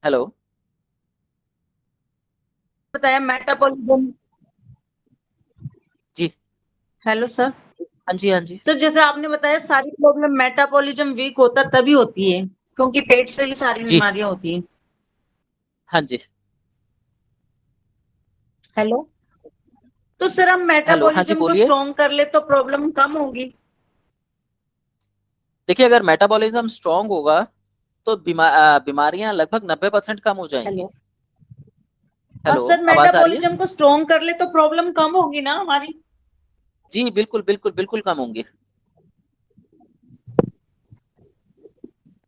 Hello. बताया metabolism. जी। Hello sir. हाँ जी, हाँ जी। सर जैसे आपने बताया सारी प्रॉब्लम मेटाबॉलिज्म वीक होता तभी होती है, क्योंकि पेट से ही सारी जी। बीमारियां होती हैं। हाँ जी। हेलो। तो सर हम हेलो, हाँ जी, मेटाबॉलिज्म को बोलिए। स्ट्रॉन्ग कर ले तो प्रॉब्लम कम होगी। देखिए, अगर मेटाबॉलिज्म स्ट्रांग होगा तो बीमारियां लगभग 90% कम हो जाएंगी। हेलो। और हेलो, सर आवाज आ रही है? मेटाबॉलिज्म को स्ट्रॉन्ग कर ले तो प्रॉब्लम कम होगी ना हमारी। जी, बिल्कुल बिल्कुल बिल्कुल कम होंगी।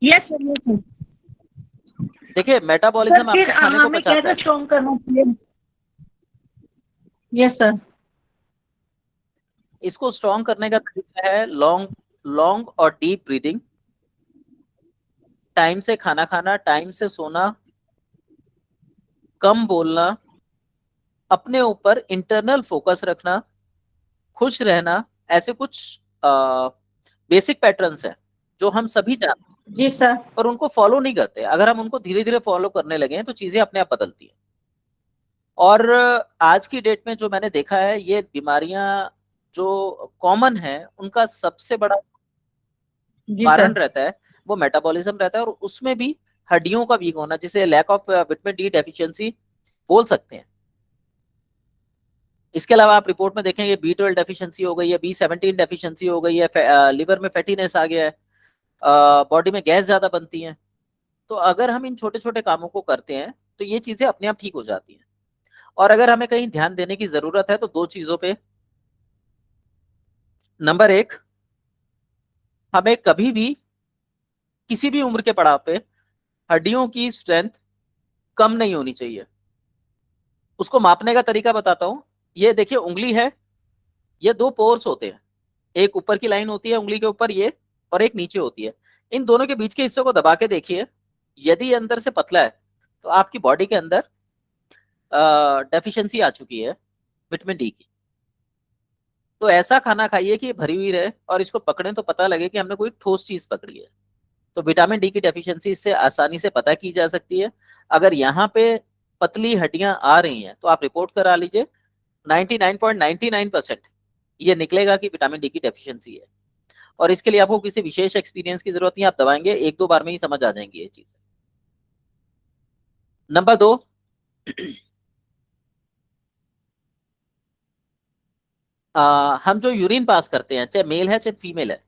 Yes sir, yes sir. देखिए, सर मेटाबॉलिज्म फिर आपके खाने को हमें पचाता कैसे है। स्ट्रॉन्ग करना चाहिए। Yes sir. इसको स्ट्रांग करने का तरीका है लॉन्ग लॉन्ग और डीप ब्रीदिंग, टाइम से खाना खाना, टाइम से सोना, कम बोलना, अपने ऊपर इंटरनल फोकस रखना, खुश रहना। ऐसे कुछ बेसिक पैटर्न्स हैं जो हम सभी जानते हैं, जी सर। पर उनको फॉलो नहीं करते। अगर हम उनको धीरे धीरे फॉलो करने लगे हैं तो चीजें अपने आप बदलती हैं। और आज की डेट में जो मैंने देखा है, ये बीमारियां जो कॉमन है उनका सबसे बड़ा जी कारण सर। रहता है, वो मेटाबॉलिज्म रहता है। और उसमें भी हड्डियों का वीक होना, जिसे lack of vitamin D deficiency बोल सकते हैं। इसके अलावा आप रिपोर्ट में देखेंगे B12 डेफिशिएंसी हो गई है, B17 डेफिशिएंसी हो गई है, लिवर में फैटीनेस आ गया है, बॉडी में गैस ज्यादा बनती है। तो अगर हम इन छोटे छोटे कामों को करते हैं तो ये चीजें अपने आप ठीक हो जाती हैं। और अगर हमें कहीं ध्यान देने की जरूरत है तो दो चीजों पे। नंबर एक, हमें कभी भी किसी भी उम्र के पड़ाव पे हड्डियों की स्ट्रेंथ कम नहीं होनी चाहिए। उसको मापने का तरीका बताता हूं। ये देखिए, उंगली है, ये दो पोर्स होते हैं। एक ऊपर की लाइन होती है उंगली के ऊपर, ये, और एक नीचे होती है। इन दोनों के बीच के हिस्से को दबा के देखिए। यदि ये अंदर से पतला है तो आपकी बॉडी के अंदर डेफिशिएंसी आ चुकी है विटामिन डी की। तो ऐसा खाना खाइए कि ये भरी हुई रहे और इसको पकड़ें तो पता लगे कि हमने कोई ठोस चीज पकड़ी है। तो विटामिन डी की डेफिशिएंसी इससे आसानी से पता की जा सकती है। अगर यहाँ पे पतली हड्डियां आ रही हैं तो आप रिपोर्ट करा लीजिए। 99.99% ये निकलेगा कि विटामिन डी की डेफिशिएंसी है। और इसके लिए आपको किसी विशेष एक्सपीरियंस की जरूरत नहीं, आप दबाएंगे एक दो बार में ही समझ आ जाएंगी ये चीज। नंबर दो, हम जो यूरिन पास करते हैं, चाहे मेल है चाहे फीमेल है,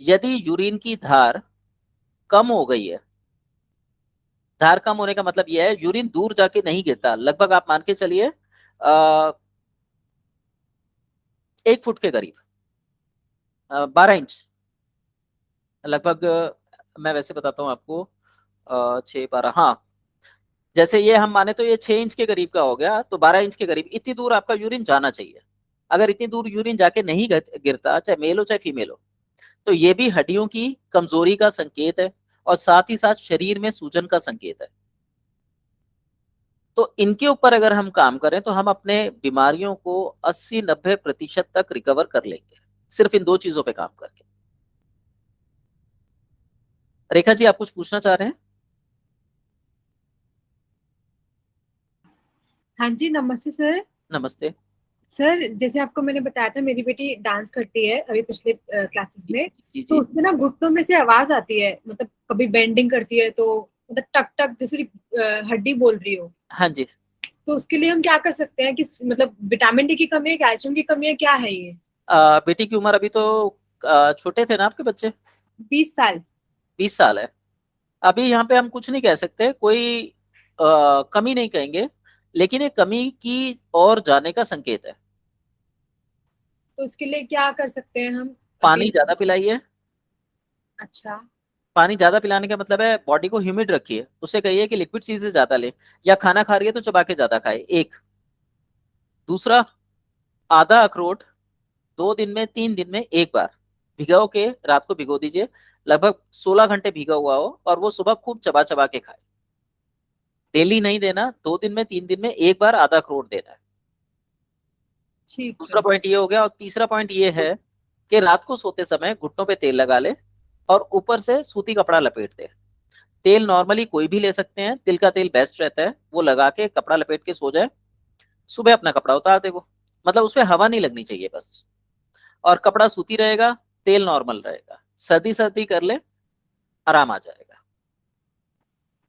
यदि यूरिन की धार कम हो गई है, धार कम होने का मतलब यह है यूरिन दूर जाके नहीं गिरता, लगभग आप मान के चलिए 1 फुट के करीब, 12 इंच लगभग। मैं वैसे बताता हूँ आपको, 6 12, हाँ। जैसे ये हम माने तो ये 6 इंच के करीब का हो गया, तो 12 इंच के करीब, इतनी दूर आपका यूरिन जाना चाहिए। अगर इतनी दूर यूरिन जाके नहीं गिरता, चाहे मेल हो चाहे फीमेल हो, तो ये भी हड्डियों की कमजोरी का संकेत है, और साथ ही साथ शरीर में सूजन का संकेत है। तो इनके ऊपर अगर हम काम करें तो हम अपने बीमारियों को 80-90% तक रिकवर कर लेंगे, सिर्फ इन दो चीजों पे काम करके। रेखा जी, आप कुछ पूछना चाह रहे हैं? हाँ जी, नमस्ते सर। नमस्ते। सर जैसे आपको मैंने बताया था, मेरी बेटी डांस करती है अभी पिछले क्लासेस जी में। जी तो जी। उसमें ना घुटनों में से आवाज आती है, मतलब कभी बेंडिंग करती है तो मतलब टक टक जैसे हड्डी बोल रही हो। हाँ जी। तो उसके लिए हम क्या कर सकते हैं कि मतलब विटामिन डी की कमी है, कैल्शियम की कमी है, क्या है ये। बेटी की उम्र अभी तो, छोटे थे ना आपके बच्चे? 20 साल। 20 साल है। अभी यहाँ पे हम कुछ नहीं कह सकते, कोई कमी नहीं कहेंगे, लेकिन ये कमी की ओर जाने का संकेत है। तो इसके लिए क्या कर सकते हैं हम पानी अभी। ज्यादा पिलाइए। अच्छा। पानी ज्यादा पिलाने का मतलब है बॉडी को ह्यूमिड रखिए, उससे कहिए कि लिक्विड चीजें ज्यादा ले, या खाना खा रही है तो चबा के ज्यादा खाए, एक। दूसरा, आधा अखरोट 2 दिन में 3 दिन में एक बार भिगो के रात को भिगो दीजिए, लगभग 16 घंटे भीगा हुआ हो, और वो सुबह खूब चबा चबा के खाए। डेली नहीं देना, 2 दिन में 3 दिन में एक बार आधा अखरोट देना है। ठीक दूसरा है। पॉइंट ये हो गया, और तीसरा पॉइंट ये है कि रात को सोते समय घुटनों पे तेल लगा ले और ऊपर से सूती कपड़ा लपेट दे। तेल नॉर्मली कोई भी ले सकते हैं, तिल का तेल बेस्ट रहता है, वो लगा के कपड़ा लपेट के सो जाए, सुबह अपना कपड़ा उतार दे, वो मतलब उसमें हवा नहीं लगनी चाहिए बस, और कपड़ा सूती रहेगा, तेल नॉर्मल रहेगा, सर्दी सर्दी कर ले, आराम आ जाएगा।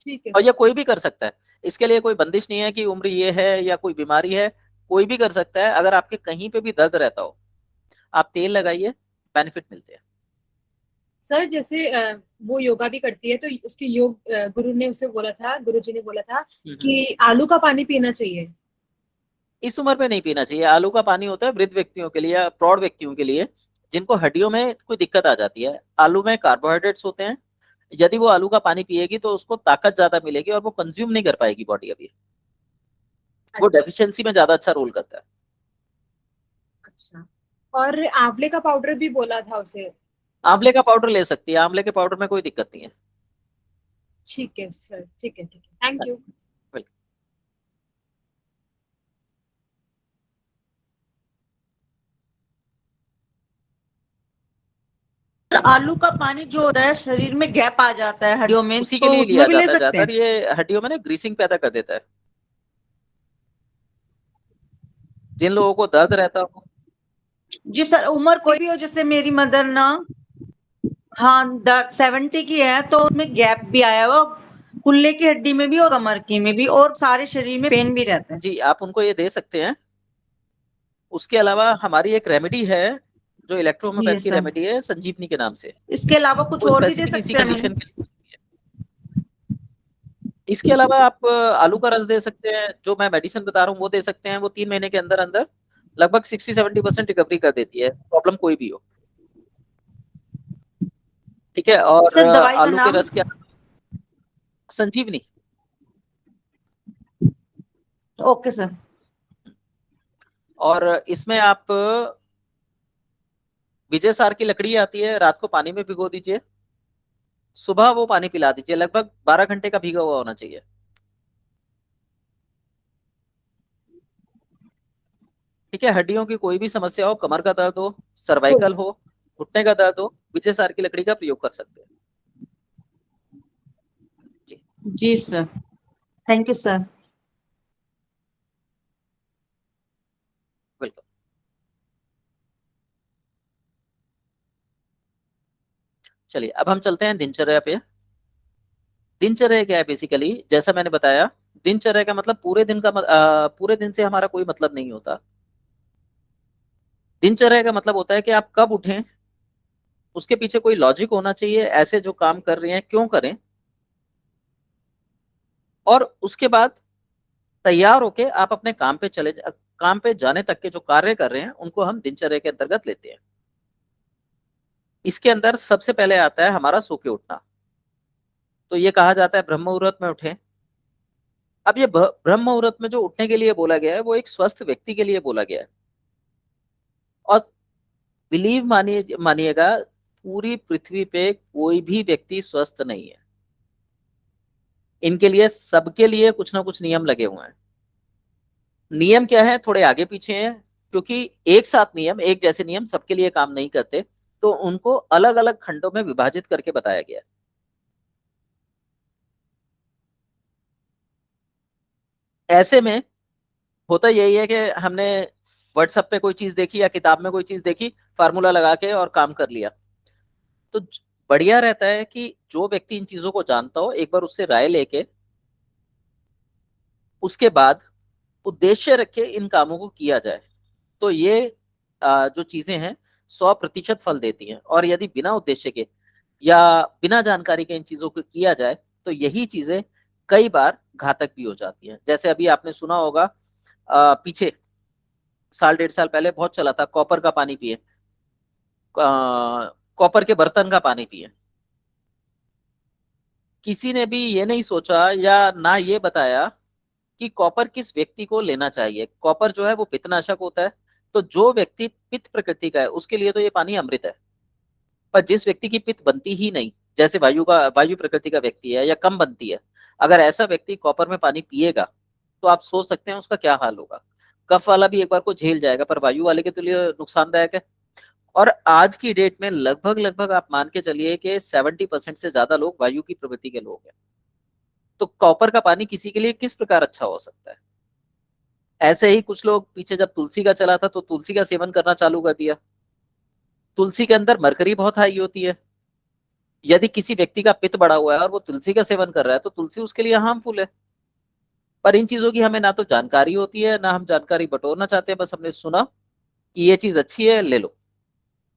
ठीक है और सर। ये कोई भी कर सकता है, इसके लिए कोई बंदिश नहीं है कि उम्र ये है या कोई बीमारी है, कोई भी कर सकता है। अगर आपके कहीं पे भी दर्द रहता हो, आप तेल लगाइए, बेनिफिट मिलते हैं। सर जैसे वो योगा भी करती है तो उसके योग गुरु ने उसे बोला था, गुरुजी ने बोला था कि आलू का पानी पीना चाहिए। इस उम्र में नहीं पीना चाहिए। आलू का पानी होता है वृद्ध व्यक्तियों के लिए या प्रौढ़ व्यक्तियों के लिए, जिनको हड्डियों में कोई दिक्कत आ जाती है। आलू में कार्बोहाइड्रेट्स होते हैं, यदि वो आलू का पानी पिएगी तो उसको ताकत ज्यादा मिलेगी और वो कंज्यूम नहीं कर पाएगी बॉडी अभी, वो अच्छा डेफिशिएंसी में ज्यादा अच्छा रोल करता है। अच्छा। और आंवले का पाउडर भी बोला था उसे। आंवले का पाउडर ले सकती है, आंवले के पाउडर में कोई दिक्कत नहीं है। ठीक है सर, ठीक है ठीक है, थैंक यू। वेलकम। आलू का पानी जो होता है शरीर में गैप आ जाता है हड्डियों में, उसी के तो लिए उसमें लिया भी ले जाता है सकते हैं। ज्यादातर, ये हड्डियों में ना ग्रीसिंग पैदा कर देता है। जिन लोगों को दर्द रहता हो, जी सर, उम्र कोई भी हो, जैसे मेरी मदर ना, हाँ 70 की है, तो उसमें गैप भी आया हुआ, कुल्ले की हड्डी में भी और कमर की में भी, और सारे शरीर में पेन भी रहता है। जी आप उनको ये दे सकते हैं। उसके अलावा हमारी एक रेमेडी है, जो जी इलेक्ट्रोहोम्योपैथ की सर, रेमेडी है, संजीवनी के नाम से। इसके अलावा कुछ वो और भी दे स्पेसिफिक इसी सकते हैं कंडीशन हम? के लिए होती है। इसके अलावा आप आलू का रस दे सकते हैं, जो मैं मेडिसिन बता रहा हूँ वो दे सकते हैं। वो 3 महीने के अंदर अंदर लगभग 60-70% रिकवरी कर देती है, प्रॉब्लम कोई भी हो। ठीक है। और सर दवाई का आलू के नाम? रस क्या, संजीवनी। Okay sir. और इसमें आप विजय सार की लकड़ी आती है, रात को पानी में भिगो दीजिए, सुबह वो पानी पिला दीजिए, लगभग 12 घंटे का भीगा हुआ होना चाहिए। ठीक है। हड्डियों की कोई भी समस्या हो, कमर का दर्द हो, सर्वाइकल हो, घुटने का दर्द हो, विजय सार की लकड़ी का प्रयोग कर सकते हैं। जी जी सर, थैंक यू सर। बिल्कुल। चलिए अब हम चलते हैं दिनचर्या पे। दिनचर्या क्या है, बेसिकली जैसा मैंने बताया, दिनचर्या का मतलब पूरे दिन का पूरे दिन से हमारा कोई मतलब नहीं होता। दिनचर्या का मतलब होता है कि आप कब उठें, उसके पीछे कोई लॉजिक होना चाहिए, ऐसे जो काम कर रहे हैं क्यों करें, और उसके बाद तैयार होके आप अपने काम पे काम पे जाने तक के जो कार्य कर रहे हैं उनको हम दिनचर्या के अंतर्गत लेते हैं। इसके अंदर सबसे पहले आता है हमारा सो के उठना। तो ये कहा जाता है ब्रह्म मुहूर्त में उठें। अब ये ब्रह्म मुहूर्त में जो उठने के लिए बोला गया है वो एक स्वस्थ व्यक्ति के लिए बोला गया है। और बिलीव मानिएगा, पूरी पृथ्वी पे कोई भी व्यक्ति स्वस्थ नहीं है। इनके लिए सबके लिए कुछ ना कुछ नियम लगे हुए हैं। नियम क्या है, थोड़े आगे पीछे हैं, क्योंकि एक साथ नियम, एक जैसे नियम सबके लिए काम नहीं करते, तो उनको अलग अलग खंडों में विभाजित करके बताया गया है। ऐसे में होता यही है कि हमने व्हाट्सएप पे कोई चीज देखी या किताब में कोई चीज देखी, फार्मूला लगा के और काम कर लिया। तो बढ़िया रहता है कि जो व्यक्ति इन चीजों को जानता हो, एक बार उससे राय लेके उसके बाद उद्देश्य रखे इन कामों को किया जाए, तो ये जो चीजें हैं 100% फल देती हैं। और यदि बिना उद्देश्य के या बिना जानकारी के इन चीजों को किया जाए, तो यही चीजें कई बार घातक भी हो जाती हैं। जैसे अभी आपने सुना होगा, पीछे साल 1.5 साल पहले बहुत चला था, कॉपर का पानी पिए, कॉपर के बर्तन का पानी पिए। किसी ने भी ये नहीं सोचा या ना ये बताया कि कॉपर किस व्यक्ति को लेना चाहिए। कॉपर जो है वो पित्तनाशक होता है, तो जो व्यक्ति पित्त प्रकृति का है उसके लिए तो ये पानी अमृत है। पर जिस व्यक्ति की पित्त बनती ही नहीं, जैसे वायु प्रकृति का व्यक्ति है या कम बनती है, अगर ऐसा व्यक्ति कॉपर में पानी पिएगा तो आप सोच सकते हैं उसका क्या हाल होगा। कफ वाला भी एक बार को झेल जाएगा, पर वायु वाले के तो लिए नुकसानदायक है। और आज की डेट में लगभग लगभग आप मान के चलिए कि 70% से ज्यादा लोग वायु की प्रवृत्ति के लोग हैं। तो कॉपर का पानी किसी के लिए किस प्रकार अच्छा हो सकता है। ऐसे ही कुछ लोग पीछे जब तुलसी का चला था तो तुलसी का सेवन करना चालू कर दिया। तुलसी के अंदर मरकरी बहुत हाई होती है। यदि किसी व्यक्ति का पित्त बढ़ा हुआ है और वो तुलसी का सेवन कर रहा है तो तुलसी उसके लिए हार्मफुल है। पर इन चीजों की हमें ना तो जानकारी होती है, ना हम जानकारी बटोरना चाहते हैं, बस हमने सुना कि ये चीज अच्छी है, ले लो।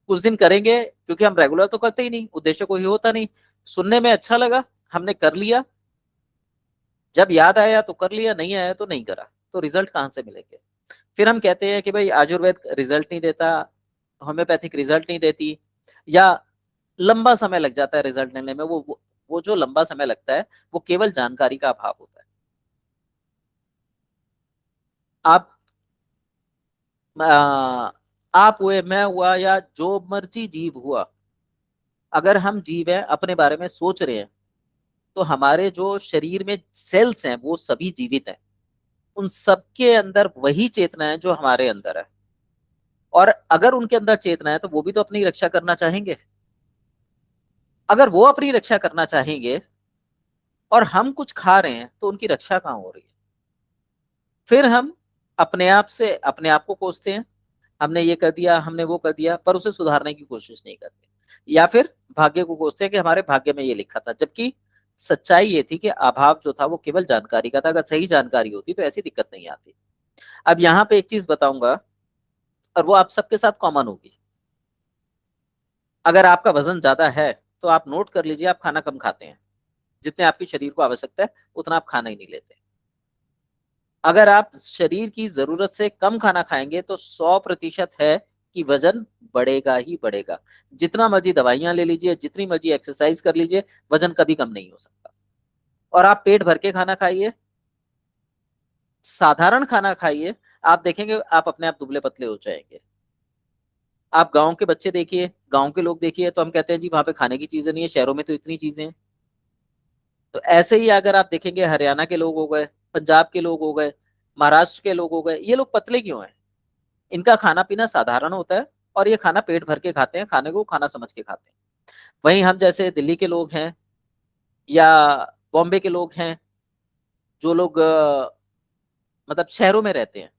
कुछ दिन करेंगे, क्योंकि हम रेगुलर तो करते ही नहीं, उद्देश्य कोई होता नहीं। सुनने में अच्छा लगा, हमने कर लिया, जब याद आया तो कर लिया, नहीं आया तो नहीं करा, तो रिजल्ट कहां से मिलेंगे। फिर हम कहते हैं कि भाई आयुर्वेद रिजल्ट नहीं देता, होम्योपैथिक रिजल्ट नहीं देती, या लंबा समय लग जाता है रिजल्ट लेने में। वो जो लंबा समय लगता है वो केवल जानकारी का अभाव होता है। आप आ, आप हुए, मैं हुआ, या जो मर्जी जीव हुआ, अगर हम जीव हैं, अपने बारे में सोच रहे हैं, तो हमारे जो शरीर में सेल्स हैं वो सभी जीवित हैं। उन सबके अंदर वही चेतना है जो हमारे अंदर है। और अगर उनके अंदर चेतना है तो वो भी तो अपनी रक्षा करना चाहेंगे। अगर वो अपनी रक्षा करना चाहेंगे और हम कुछ खा रहे हैं तो उनकी रक्षा कहाँ हो रही है। फिर हम अपने आप से अपने आप को कोसते हैं, हमने ये कर दिया, हमने वो कर दिया, पर उसे सुधारने की कोशिश नहीं करते। या फिर भाग्य को कोसते हैं कि हमारे भाग्य में ये लिखा था, जबकि सच्चाई ये थी कि अभाव जो था वो केवल जानकारी का था। अगर सही जानकारी होती तो ऐसी दिक्कत नहीं आती। अब यहाँ पे एक चीज बताऊंगा, और वो आप सबके साथ कॉमन होगी। अगर आपका वजन ज्यादा है तो आप नोट कर लीजिए, आप खाना कम खाते हैं। जितने आपके शरीर को आवश्यकता है उतना आप खाना ही नहीं लेते। अगर आप शरीर की जरूरत से कम खाना खाएंगे तो 100% है कि वजन बढ़ेगा ही बढ़ेगा। जितना मर्जी दवाइयां ले लीजिए, जितनी मर्जी एक्सरसाइज कर लीजिए, वजन कभी कम नहीं हो सकता। और आप पेट भर के खाना खाइए, साधारण खाना खाइए, आप देखेंगे आप अपने आप दुबले पतले हो जाएंगे। आप गांव के बच्चे देखिए, गांव के लोग देखिए, तो हम कहते हैं जी वहां पे खाने की चीजें नहीं है, शहरों में तो इतनी चीजें हैं। तो ऐसे ही अगर आप देखेंगे, हरियाणा के लोग हो गए, पंजाब के लोग हो गए, महाराष्ट्र के लोग हो गए, ये लोग पतले क्यों हैं। इनका खाना पीना साधारण होता है, और ये खाना पेट भर के खाते हैं, खाने को खाना समझ के खाते हैं। वहीं हम जैसे दिल्ली के लोग हैं, या बॉम्बे के लोग हैं, जो लोग मतलब शहरों में रहते हैं,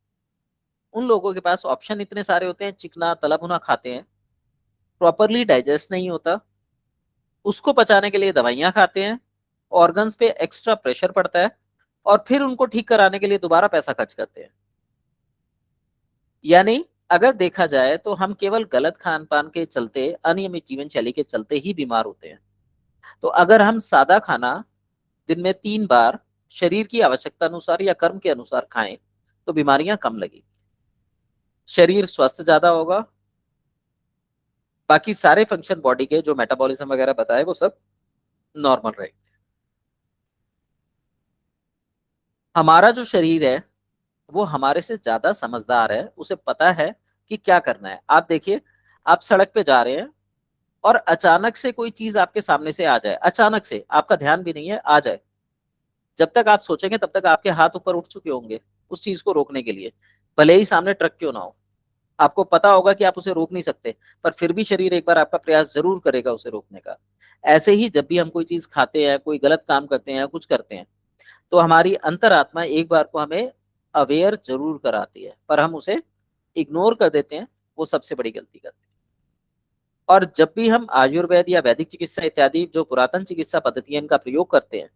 उन लोगों के पास ऑप्शन इतने सारे होते हैं, चिकना तला भुना खाते हैं, प्रॉपरली डाइजेस्ट नहीं होता, उसको पचाने के लिए दवाइयां खाते हैं, ऑर्गन्स पे एक्स्ट्रा प्रेशर पड़ता है, और फिर उनको ठीक कराने के लिए दोबारा पैसा खर्च करते हैं। यानी अगर देखा जाए तो हम केवल गलत खान पान के चलते, अनियमित जीवन शैली के चलते ही बीमार होते हैं। तो अगर हम सादा खाना दिन में 3 बार शरीर की आवश्यकता अनुसार या कर्म के अनुसार खाएं तो बीमारियां कम लगेगी, शरीर स्वस्थ ज्यादा होगा, बाकी सारे फंक्शन बॉडी के जो मेटाबॉलिज्म वगैरह बताए वो सब नॉर्मल रहेगा। हमारा जो शरीर है वो हमारे से ज्यादा समझदार है, उसे पता है कि क्या करना है। आप देखिए, आप सड़क पे जा रहे हैं और अचानक से कोई चीज आपके सामने से आ जाए, अचानक से, आपका ध्यान भी नहीं है, आ जाए, जब तक आप सोचेंगे तब तक आपके हाथ ऊपर उठ चुके होंगे उस चीज को रोकने के लिए। भले ही सामने ट्रक क्यों ना हो, आपको पता होगा कि आप उसे रोक नहीं सकते, पर फिर भी शरीर एक बार आपका प्रयास जरूर करेगा उसे रोकने का। ऐसे ही जब भी हम कोई चीज खाते हैं, कोई गलत काम करते हैं, कुछ करते हैं, तो हमारी अंतरात्मा एक बार को हमें अवेयर जरूर कराती है, पर हम उसे इग्नोर कर देते हैं। वो सबसे बड़ी गलती करते हैं। और जब भी हम आयुर्वेद या वैदिक चिकित्सा इत्यादि जो पुरातन चिकित्सा पद्धतियां इनका प्रयोग करते हैं,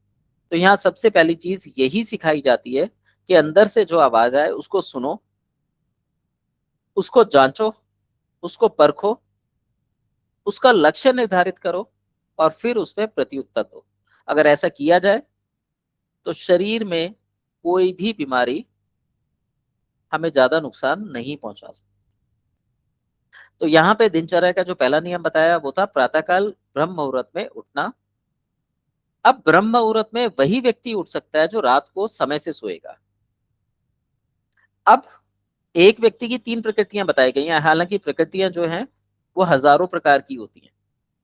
तो यहाँ सबसे पहली चीज यही सिखाई जाती है कि अंदर से जो आवाज आए उसको सुनो, उसको जांचो, उसको परखो, उसका लक्ष्य निर्धारित करो, और फिर उसमें प्रत्युत्तर दो। अगर ऐसा किया जाए तो शरीर में कोई भी बीमारी हमें ज्यादा नुकसान नहीं पहुंचा सकती। तो यहाँ पे दिनचर्या का जो पहला नियम बताया वो था प्रातःकाल ब्रह्म मुहूर्त में उठना। अब ब्रह्म मुहूर्त में वही व्यक्ति उठ सकता है जो रात को समय से सोएगा। अब एक व्यक्ति की 3 प्रकृतियां बताई गई हैं, हालांकि प्रकृतियां जो हैं वो हजारों प्रकार की होती हैं।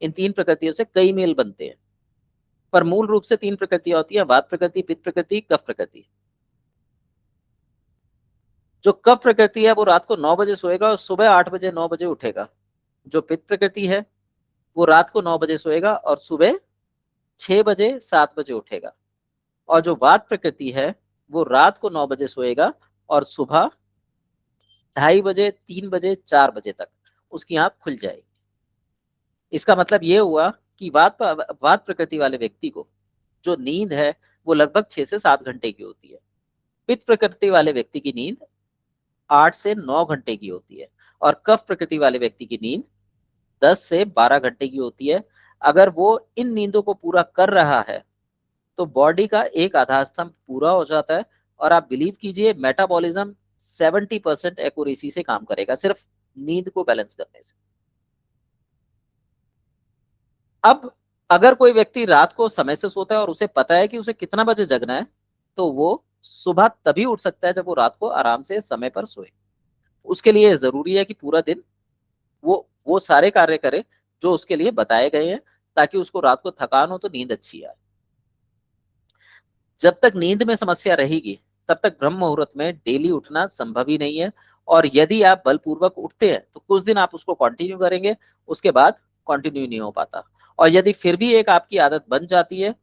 इन 3 प्रकृतियों से कई मेल बनते हैं, पर मूल रूप से 3 प्रकृतियां होती हैं, वात प्रकृति, पित्त प्रकृति, कफ प्रकृति। जो कफ प्रकृति है वो रात को 9 बजे सोएगा और सुबह 8 बजे 9 बजे उठेगा। जो पित्त प्रकृति है वो रात को 9 बजे सोएगा और सुबह 6 बजे 7 बजे उठेगा, और जो वात प्रकृति है वो रात को 9 बजे सोएगा और सुबह 2:30 बजे 3 बजे 4 बजे तक उसकी आंख खुल जाएगी। इसका मतलब ये हुआ कि वात प्रकृति वाले व्यक्ति को जो नींद है वो लगभग 6 से 7 घंटे की होती है। पित्त प्रकृति वाले व्यक्ति की नींद 8 से 9 घंटे की होती है, और कफ प्रकृति वाले व्यक्ति की नींद 10 से 12 घंटे की होती है। अगर वो इन नींदों को पूरा कर रहा है तो बॉडी का एक आधार स्तंभ पूरा हो जाता है, और आप बिलीव कीजिए मेटाबॉलिज्म 70% एक्यूरेसी से काम करेगा सिर्फ नींद को बैलेंस करने से। अब अगर कोई व्यक्ति रात को समय से सोता है और उसे पता है कि उसे कितना बजे जगना है, तो वो सुबह तभी उठ सकता है जब वो रात को आराम से समय पर सोए। उसके लिए जरूरी है कि पूरा दिन वो सारे कार्य करे जो उसके लिए बताए गए हैं, ताकि उसको रात को थकान हो तो नींद अच्छी आए। जब तक नींद में समस्या रहेगी तब तक ब्रह्म मुहूर्त में डेली उठना संभव ही नहीं है, और यदि आप बलपूर्वक उठते हैं तो कुछ दिन आप उसको कंटिन्यू करेंगे, उसके बाद कंटिन्यू नहीं हो पाता। और यदि फिर भी एक आपकी आदत बन जाती है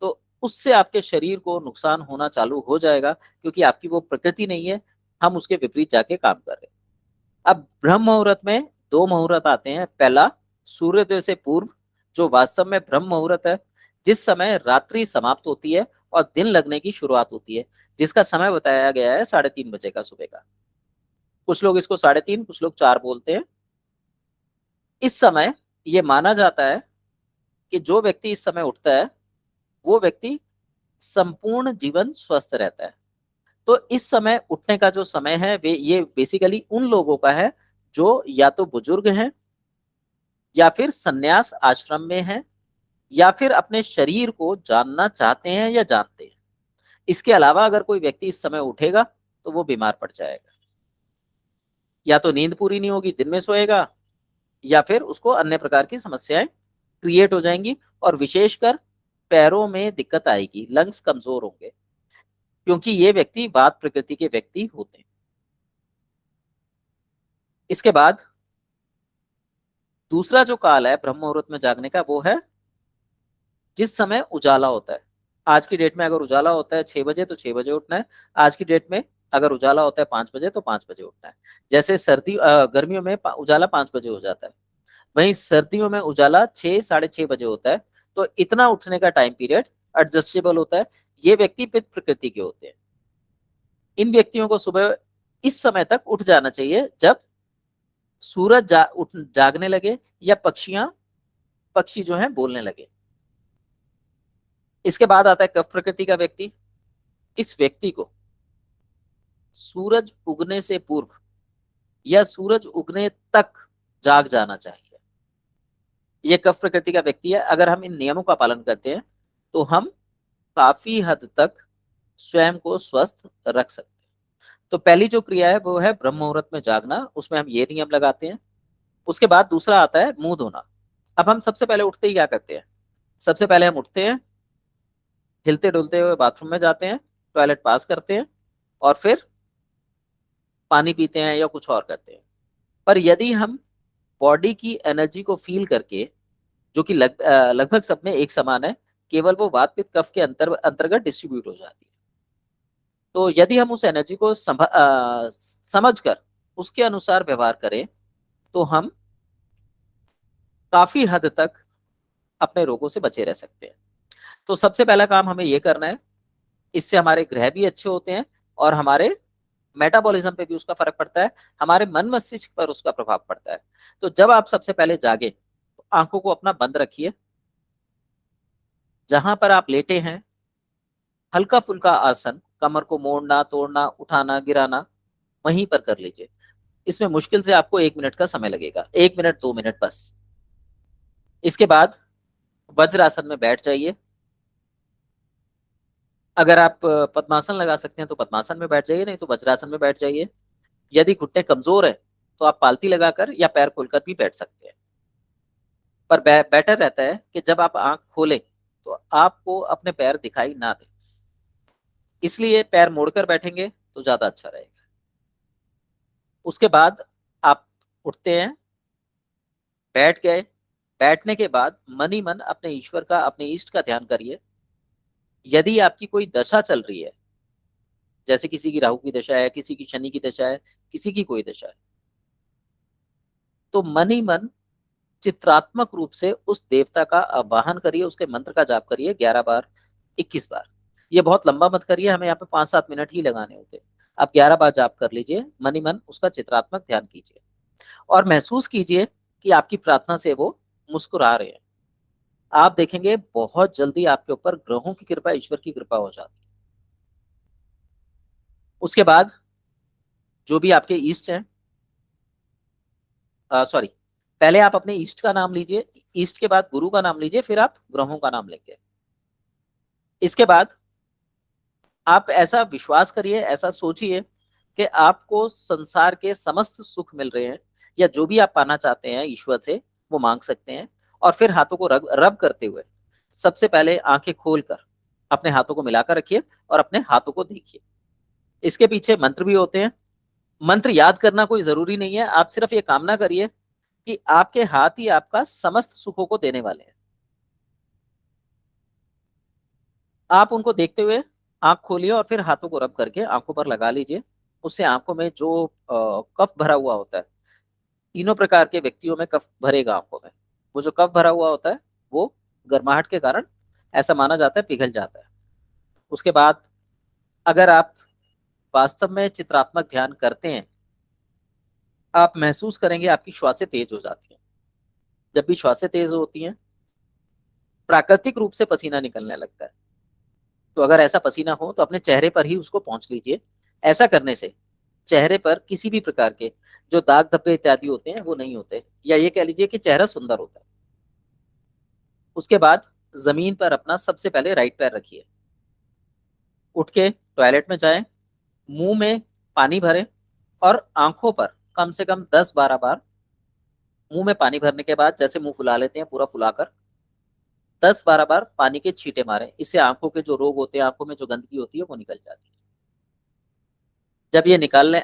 तो उससे आपके शरीर को नुकसान होना चालू हो जाएगा, क्योंकि आपकी वो प्रकृति नहीं है, हम उसके विपरीत जाके काम कर रहे हैं। अब ब्रह्म मुहूर्त में 2 मुहूर्त आते हैं। पहला सूर्योदय से पूर्व, जो वास्तव में ब्रह्म मुहूर्त है, जिस समय रात्रि समाप्त होती है और दिन लगने की शुरुआत होती है, जिसका समय बताया गया है 3:30 बजे का सुबह का। कुछ लोग इसको 3:30, कुछ लोग 4 बोलते हैं। इस समय ये माना जाता है कि जो व्यक्ति इस समय उठता है वो व्यक्ति संपूर्ण जीवन स्वस्थ रहता है। तो इस समय उठने का जो समय है वे ये बेसिकली उन लोगों का है जो या तो बुजुर्ग हैं, या फिर संन्यास आश्रम में हैं, या फिर अपने शरीर को जानना चाहते हैं या जानते हैं। इसके अलावा अगर कोई व्यक्ति इस समय उठेगा तो वो बीमार पड़ जाएगा, या तो नींद पूरी नहीं होगी, दिन में सोएगा, या फिर उसको अन्य प्रकार की समस्याएं क्रिएट हो जाएंगी, और विशेषकर पैरों में दिक्कत आएगी, लंग्स कमजोर होंगे, क्योंकि ये व्यक्ति वात प्रकृति के व्यक्ति होते हैं। इसके बाद दूसरा जो काल है ब्रह्म मुहूर्त में जागने का, वो है जिस समय उजाला होता है। आज की डेट में अगर उजाला होता है 6 बजे तो 6 बजे उठना है। आज की डेट में अगर उजाला होता है 5 बजे तो 5 बजे उठना है। जैसे गर्मियों में उजाला 5 बजे हो जाता है, वहीं सर्दियों में उजाला 6 साढ़े 6 बजे होता है। तो इतना उठने का टाइम पीरियड एडजस्टेबल होता है। ये व्यक्ति पित्त प्रकृति के होते हैं। इन व्यक्तियों को सुबह इस समय तक उठ जाना चाहिए जब सूरज जागने लगे, या पक्षी जो है बोलने लगे। इसके बाद आता है कफ प्रकृति का व्यक्ति। इस व्यक्ति को सूरज उगने से पूर्व या सूरज उगने तक जाग जाना चाहिए। यह कफ प्रकृति का व्यक्ति है। अगर हम इन नियमों का पालन करते हैं तो हम काफी हद तक स्वयं को स्वस्थ रख सकते हैं। तो पहली जो क्रिया है वो है ब्रह्म मुहूर्त में जागना, उसमें हम ये नियम लगाते हैं। उसके बाद दूसरा आता है मुंह धोना। अब हम सबसे पहले उठते ही क्या करते हैं? सबसे पहले हम उठते हैं, हिलते डुलते हुए बाथरूम में जाते हैं, टॉयलेट पास करते हैं, और फिर पानी पीते हैं या कुछ और करते हैं। पर यदि हम बॉडी की एनर्जी को फील करके, जो कि लगभग सब में एक समान है, केवल वो वात पित्त कफ के अंतर्गत डिस्ट्रीब्यूट हो जाती है। तो यदि हम उस एनर्जी को समझ कर उसके अनुसार व्यवहार करें तो हम काफी हद तक अपने रोगों से बचे रह सकते हैं। तो सबसे पहला काम हमें ये करना है, इससे हमारे ग्रह भी अच्छे होते हैं और हमारे मेटाबॉलिज्म पे भी उसका फर्क पड़ता है, हमारे मन मस्तिष्क पर उसका प्रभाव पड़ता है। तो जब आप सबसे पहले जागे तो आंखों को अपना बंद रखिए। जहां पर आप लेटे हैं हल्का फुल्का आसन, कमर को मोड़ना तोड़ना उठाना गिराना वहीं पर कर लीजिए। इसमें मुश्किल से आपको 1 मिनट का समय लगेगा, 1 मिनट 2 मिनट बस। इसके बाद वज्रासन में बैठ जाइए। अगर आप पद्मासन लगा सकते हैं तो पद्मासन में बैठ जाइए, नहीं तो वज्रासन में बैठ जाइए। यदि घुटने कमजोर है तो आप पालती लगाकर या पैर खोलकर भी बैठ सकते हैं। पर बेटर रहता है कि जब आप आंख खोलें तो आपको अपने पैर दिखाई ना दे, इसलिए पैर मोड़कर बैठेंगे तो ज्यादा अच्छा रहेगा। उसके बाद आप उठते हैं, बैठ गए, बैठने के बाद मन ही मन अपने ईश्वर का, अपने इष्ट का ध्यान करिए। यदि आपकी कोई दशा चल रही है, जैसे किसी की राहु की दशा है, किसी की शनि की दशा है, किसी की कोई दशा है, तो मन ही मन चित्रात्मक रूप से उस देवता का आवाहन करिए, उसके मंत्र का जाप करिए 11 बार, 21 बार। ये बहुत लंबा मत करिए, हमें यहाँ पे 5-7 मिनट ही लगाने होते। आप 11 बार जाप कर लीजिए, मन ही मन उसका चित्रात्मक ध्यान कीजिए और महसूस कीजिए कि आपकी प्रार्थना से वो मुस्कुरा रहे हैं। आप देखेंगे बहुत जल्दी आपके ऊपर ग्रहों की कृपा, ईश्वर की कृपा हो जाती है। उसके बाद जो भी आपके इष्ट हैं, सॉरी, पहले आप अपने इष्ट का नाम लीजिए, इष्ट के बाद गुरु का नाम लीजिए, फिर आप ग्रहों का नाम लेंगे। इसके बाद आप ऐसा विश्वास करिए, ऐसा सोचिए कि आपको संसार के समस्त सुख मिल रहे हैं, या जो भी आप पाना चाहते हैं ईश्वर से वो मांग सकते हैं। और फिर हाथों को रब रब करते हुए सबसे पहले आंखें खोलकर अपने हाथों को मिलाकर रखिए और अपने हाथों को देखिए। इसके पीछे मंत्र भी होते हैं। मंत्र याद करना कोई जरूरी नहीं है, आप सिर्फ ये कामना करिए कि आपके हाथ ही आपका समस्त सुखों को देने वाले हैं। आप उनको देखते हुए आंख खोलिए और फिर हाथों को रब करके आंखों पर लगा लीजिए। उससे आंखों में जो कफ भरा हुआ होता है, तीनों प्रकार के व्यक्तियों में कफ भरेगा आंखों में, वो जो कफ भरा हुआ होता है वो गर्माहट के कारण ऐसा माना जाता है पिघल जाता है। उसके बाद अगर आप वास्तव में चित्रात्मक ध्यान करते हैं, आप महसूस करेंगे आपकी श्वासें तेज हो जाती हैं। जब भी श्वासें तेज होती हैं, प्राकृतिक रूप से पसीना निकलने लगता है। तो अगर ऐसा पसीना हो तो अपने चेहरे पर ही उसको पहुंच लीजिए। ऐसा करने से चेहरे पर किसी भी प्रकार के जो दाग धब्बे इत्यादि होते हैं वो नहीं होते, या ये कह लीजिए कि चेहरा सुंदर होता है। उसके बाद जमीन पर अपना सबसे पहले राइट पैर रखिए, उठ के टॉयलेट में जाएं, मुंह में पानी भरें और आंखों पर कम से कम 10-12 बार मुंह में पानी भरने के बाद जैसे मुंह फुला लेते हैं पूरा फुलाकर 10-12 बार पानी के छींटे मारें। इससे आंखों के जो रोग होते हैं, आंखों में जो गंदगी होती है वो निकल जाती है। जब ये निकाल लें,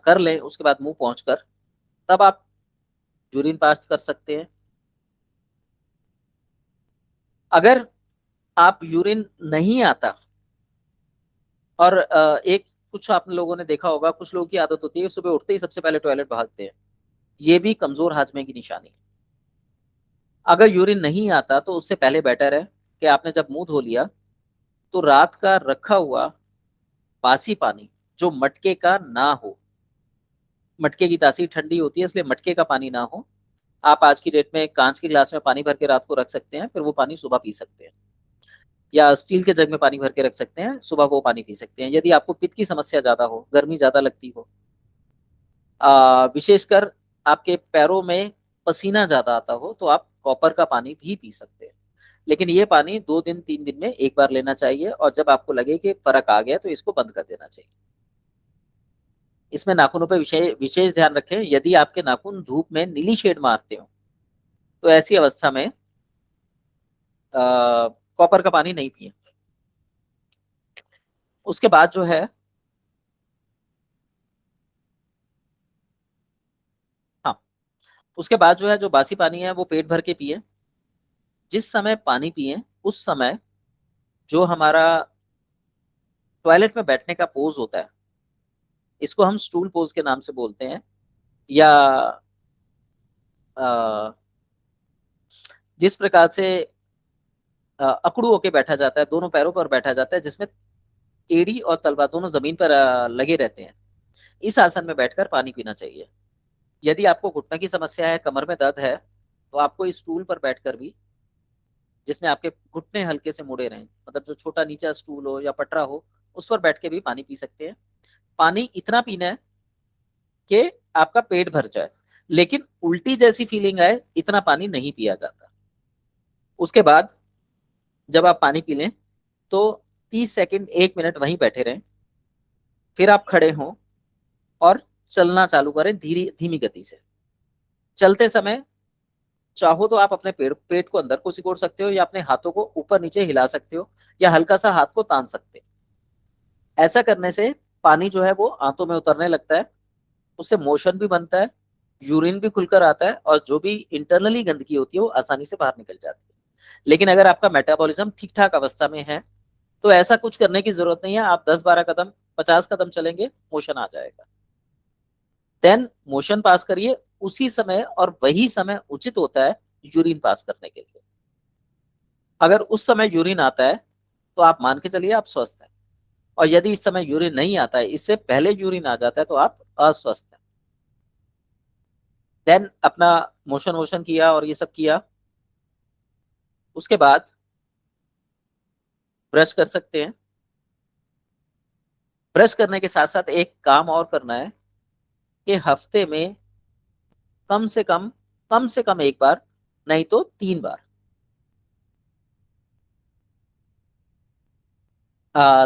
कर लें, उसके बाद मुंह पहुंचकर तब आप यूरिन पास कर सकते हैं। अगर आप यूरिन नहीं आता और एक कुछ आप लोगों ने देखा होगा, कुछ लोगों की आदत होती है सुबह उठते ही सबसे पहले टॉयलेट भागते हैं, ये भी कमजोर हाजमे की निशानी है। अगर यूरिन नहीं आता तो उससे पहले बेटर है कि आपने जब मुंह धो लिया तो रात का रखा हुआ बासी पानी जो मटके का ना हो, मटके की तासीर ठंडी होती है इसलिए मटके का पानी ना हो, आप आज की डेट में कांच के गिलास में पानी भर के रात को रख सकते हैं, फिर वो पानी सुबह पी सकते हैं। या स्टील के जग में पानी भर के रख सकते हैं, सुबह वो पानी पी सकते हैं। यदि आपको पित्त की समस्या ज्यादा हो, गर्मी ज्यादा लगती हो, विशेषकर आपके पैरों में पसीना ज्यादा आता हो, तो आप कॉपर का पानी भी पी सकते हैं। लेकिन ये पानी 2 दिन 3 दिन में एक बार लेना चाहिए और जब आपको लगे कि फर्क आ गया तो इसको बंद कर देना चाहिए। इसमें नाखूनों पर विशेष विशेष ध्यान रखें। यदि आपके नाखून धूप में नीली शेड मारते हो तो ऐसी अवस्था में कॉपर का पानी नहीं पिए। उसके बाद जो है, हाँ, उसके बाद जो है जो बासी पानी है वो पेट भर के पिए। जिस समय पानी पिए उस समय जो हमारा टॉयलेट में बैठने का पोज होता है, इसको हम स्टूल पोज के नाम से बोलते हैं, या अ, जिस प्रकार से अकड़ू होके बैठा जाता है, दोनों पैरों पर बैठा जाता है, जिसमें एड़ी और तलवा दोनों जमीन पर लगे रहते हैं, इस आसन में बैठकर पानी पीना चाहिए। यदि आपको घुटने की समस्या है, कमर में दर्द है, तो आपको इस स्टूल पर बैठकर भी, जिसमें आपके घुटने हल्के से मुड़े रहें, मतलब जो छोटा नीचा स्टूल हो या पटरा हो, उस पर बैठ के भी पानी पी सकते हैं। पानी इतना पीना है कि आपका पेट भर जाए, लेकिन उल्टी जैसी फीलिंग आए इतना पानी नहीं पिया जाता। उसके बाद जब आप पानी पी लें तो 30 सेकंड 1 मिनट वहीं बैठे रहें, फिर आप खड़े हों और चलना चालू करें धीरे धीमी गति से। चलते समय चाहो तो आप अपने पेट को अंदर को सिकोड़ सकते हो, या अपने हाथों को ऊपर नीचे हिला सकते हो, या हल्का सा हाथ को तान सकते हैं। ऐसा करने से पानी जो है वो आंतों में उतरने लगता है, उससे मोशन भी बनता है यूरिन भी खुलकर आता है और जो भी इंटरनली गंदगी होती है वो आसानी से बाहर निकल जाती है। लेकिन अगर आपका मेटाबॉलिज्म ठीक ठाक अवस्था में है तो ऐसा कुछ करने की जरूरत नहीं है, आप 10-12 कदम 50 कदम चलेंगे, मोशन आ जाएगा। देन मोशन पास करिए, उसी समय और वही समय उचित होता है यूरिन पास करने के लिए। अगर उस समय यूरिन आता है तो आप मान के चलिए आप स्वस्थ हैं, और यदि इस समय यूरिन नहीं आता है, इससे पहले यूरिन आ जाता है, तो आप अस्वस्थ हैं। देन अपना मोशन वोशन किया और ये सब किया, उसके बाद ब्रश कर सकते हैं। ब्रश करने के साथ साथ एक काम और करना है कि हफ्ते में कम से कम एक बार, नहीं तो 3 बार,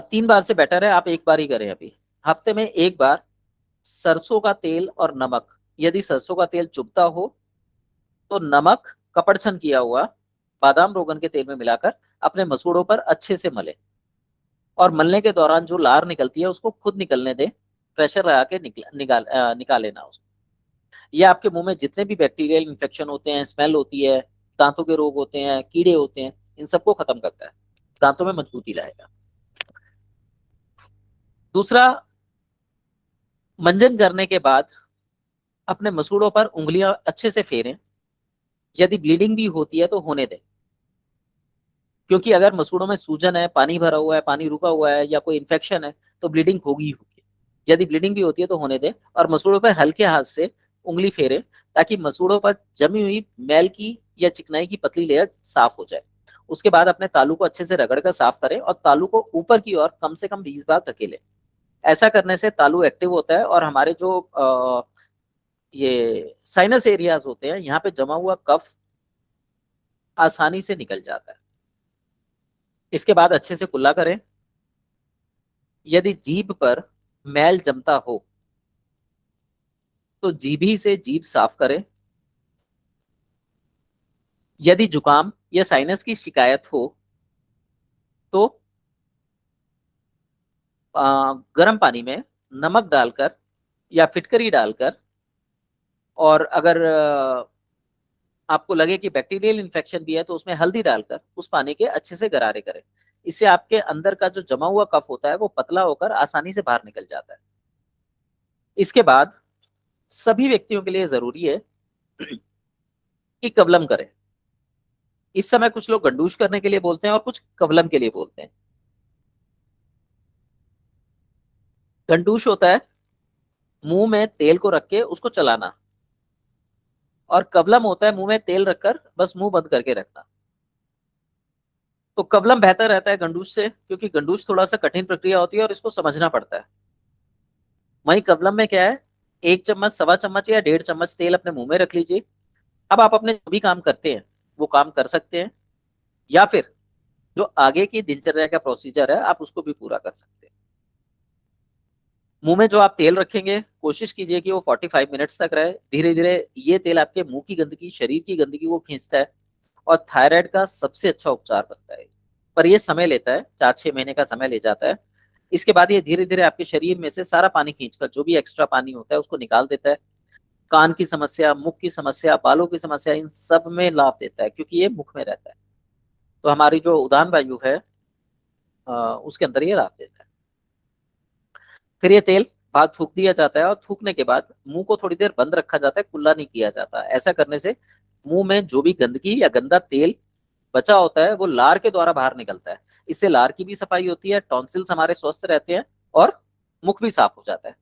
3 बार से बेटर है आप एक बार ही करें। अभी हफ्ते में एक बार सरसों का तेल और नमक, यदि सरसों का तेल चुभता हो तो नमक कपड़छन किया हुआ बादाम रोगन के तेल में मिलाकर अपने मसूड़ों पर अच्छे से मले, और मलने के दौरान जो लार निकलती है उसको खुद निकलने दें, प्रेशर लगा के निकाल लेना उसको। ये आपके मुंह में जितने भी बैक्टीरियल इन्फेक्शन होते हैं, स्मेल होती है, दांतों के रोग होते हैं, कीड़े होते हैं, इन सबको खत्म करता है, दांतों में मजबूती लाएगा। दूसरा, मंजन करने के बाद अपने मसूड़ों पर उंगलियां अच्छे से फेरें। यदि ब्लीडिंग भी होती है तो होने दें, क्योंकि अगर मसूड़ों में सूजन है, पानी भरा हुआ है, पानी रुका हुआ है, या कोई इन्फेक्शन है, तो ब्लीडिंग होगी ही होगी। यदि ब्लीडिंग भी होती है तो होने दें, और मसूड़ों पर हल्के हाथ से उंगली फेरें, ताकि मसूड़ों पर जमी हुई मैल की या चिकनाई की पतली लेयर साफ हो जाए। उसके बाद अपने तालू को अच्छे से रगड़ कर साफ करें और तालू को ऊपर की ओर कम से कम 20 बार धकेलें। ऐसा करने से तालू एक्टिव होता है और हमारे जो ये साइनस एरियाज होते हैं, यहाँ पे जमा हुआ कफ आसानी से निकल जाता है। इसके बाद अच्छे से कुल्ला करें। यदि जीभ पर मैल जमता हो तो जीभी से जीभ साफ करें। यदि जुकाम या साइनस की शिकायत हो तो गर्म पानी में नमक डालकर या फिटकरी डालकर, और अगर आपको लगे कि बैक्टीरियल इन्फेक्शन भी है तो उसमें हल्दी डालकर उस पानी के अच्छे से गरारे करें। इससे आपके अंदर का जो जमा हुआ कफ होता है वो पतला होकर आसानी से बाहर निकल जाता है। इसके बाद सभी व्यक्तियों के लिए जरूरी है कि कवलम करें। इस समय कुछ लोग गंडूश करने के लिए बोलते हैं और कुछ कवलम के लिए बोलते हैं। गंडूश होता है मुंह में तेल को रख के उसको चलाना, और कवलम होता है मुंह में तेल रखकर बस मुंह बंद करके रखना। तो कवलम बेहतर रहता है गंडूश से, क्योंकि गंडूश थोड़ा सा कठिन प्रक्रिया होती है और इसको समझना पड़ता है। वहीं कवलम में क्या है, 1 चम्मच, सवा चम्मच या 1.5 चम्मच तेल अपने मुंह में रख लीजिए। अब आप अपने जो भी काम करते हैं वो काम कर सकते हैं, या फिर जो आगे की दिनचर्या का प्रोसीजर है आप उसको भी पूरा कर सकते हैं। मुंह में जो आप तेल रखेंगे कोशिश कीजिए कि वो 45 मिनट्स तक रहे। धीरे धीरे ये तेल आपके मुंह की गंदगी, शरीर की गंदगी को खींचता है, और थायराइड का सबसे अच्छा उपचार बनता है। पर ये समय लेता है, 4-6 महीने का समय ले जाता है। इसके बाद ये धीरे धीरे आपके शरीर में से सारा पानी खींचकर, जो भी एक्स्ट्रा पानी होता है उसको निकाल देता है। कान की समस्या, मुख की समस्या, बालों की समस्या, इन सब में लाभ देता है, क्योंकि ये मुख में रहता है। तो हमारी जो उदान वायु है उसके अंदर ये लाभ देता है। फिर ये तेल बाद थूक दिया जाता है, और थूकने के बाद मुंह को थोड़ी देर बंद रखा जाता है, कुल्ला नहीं किया जाता। ऐसा करने से मुंह में जो भी गंदगी या गंदा तेल बचा होता है वो लार के द्वारा बाहर निकलता है। इससे लार की भी सफाई होती है, टॉन्सिल्स हमारे स्वस्थ रहते हैं, और मुख भी साफ हो जाता है।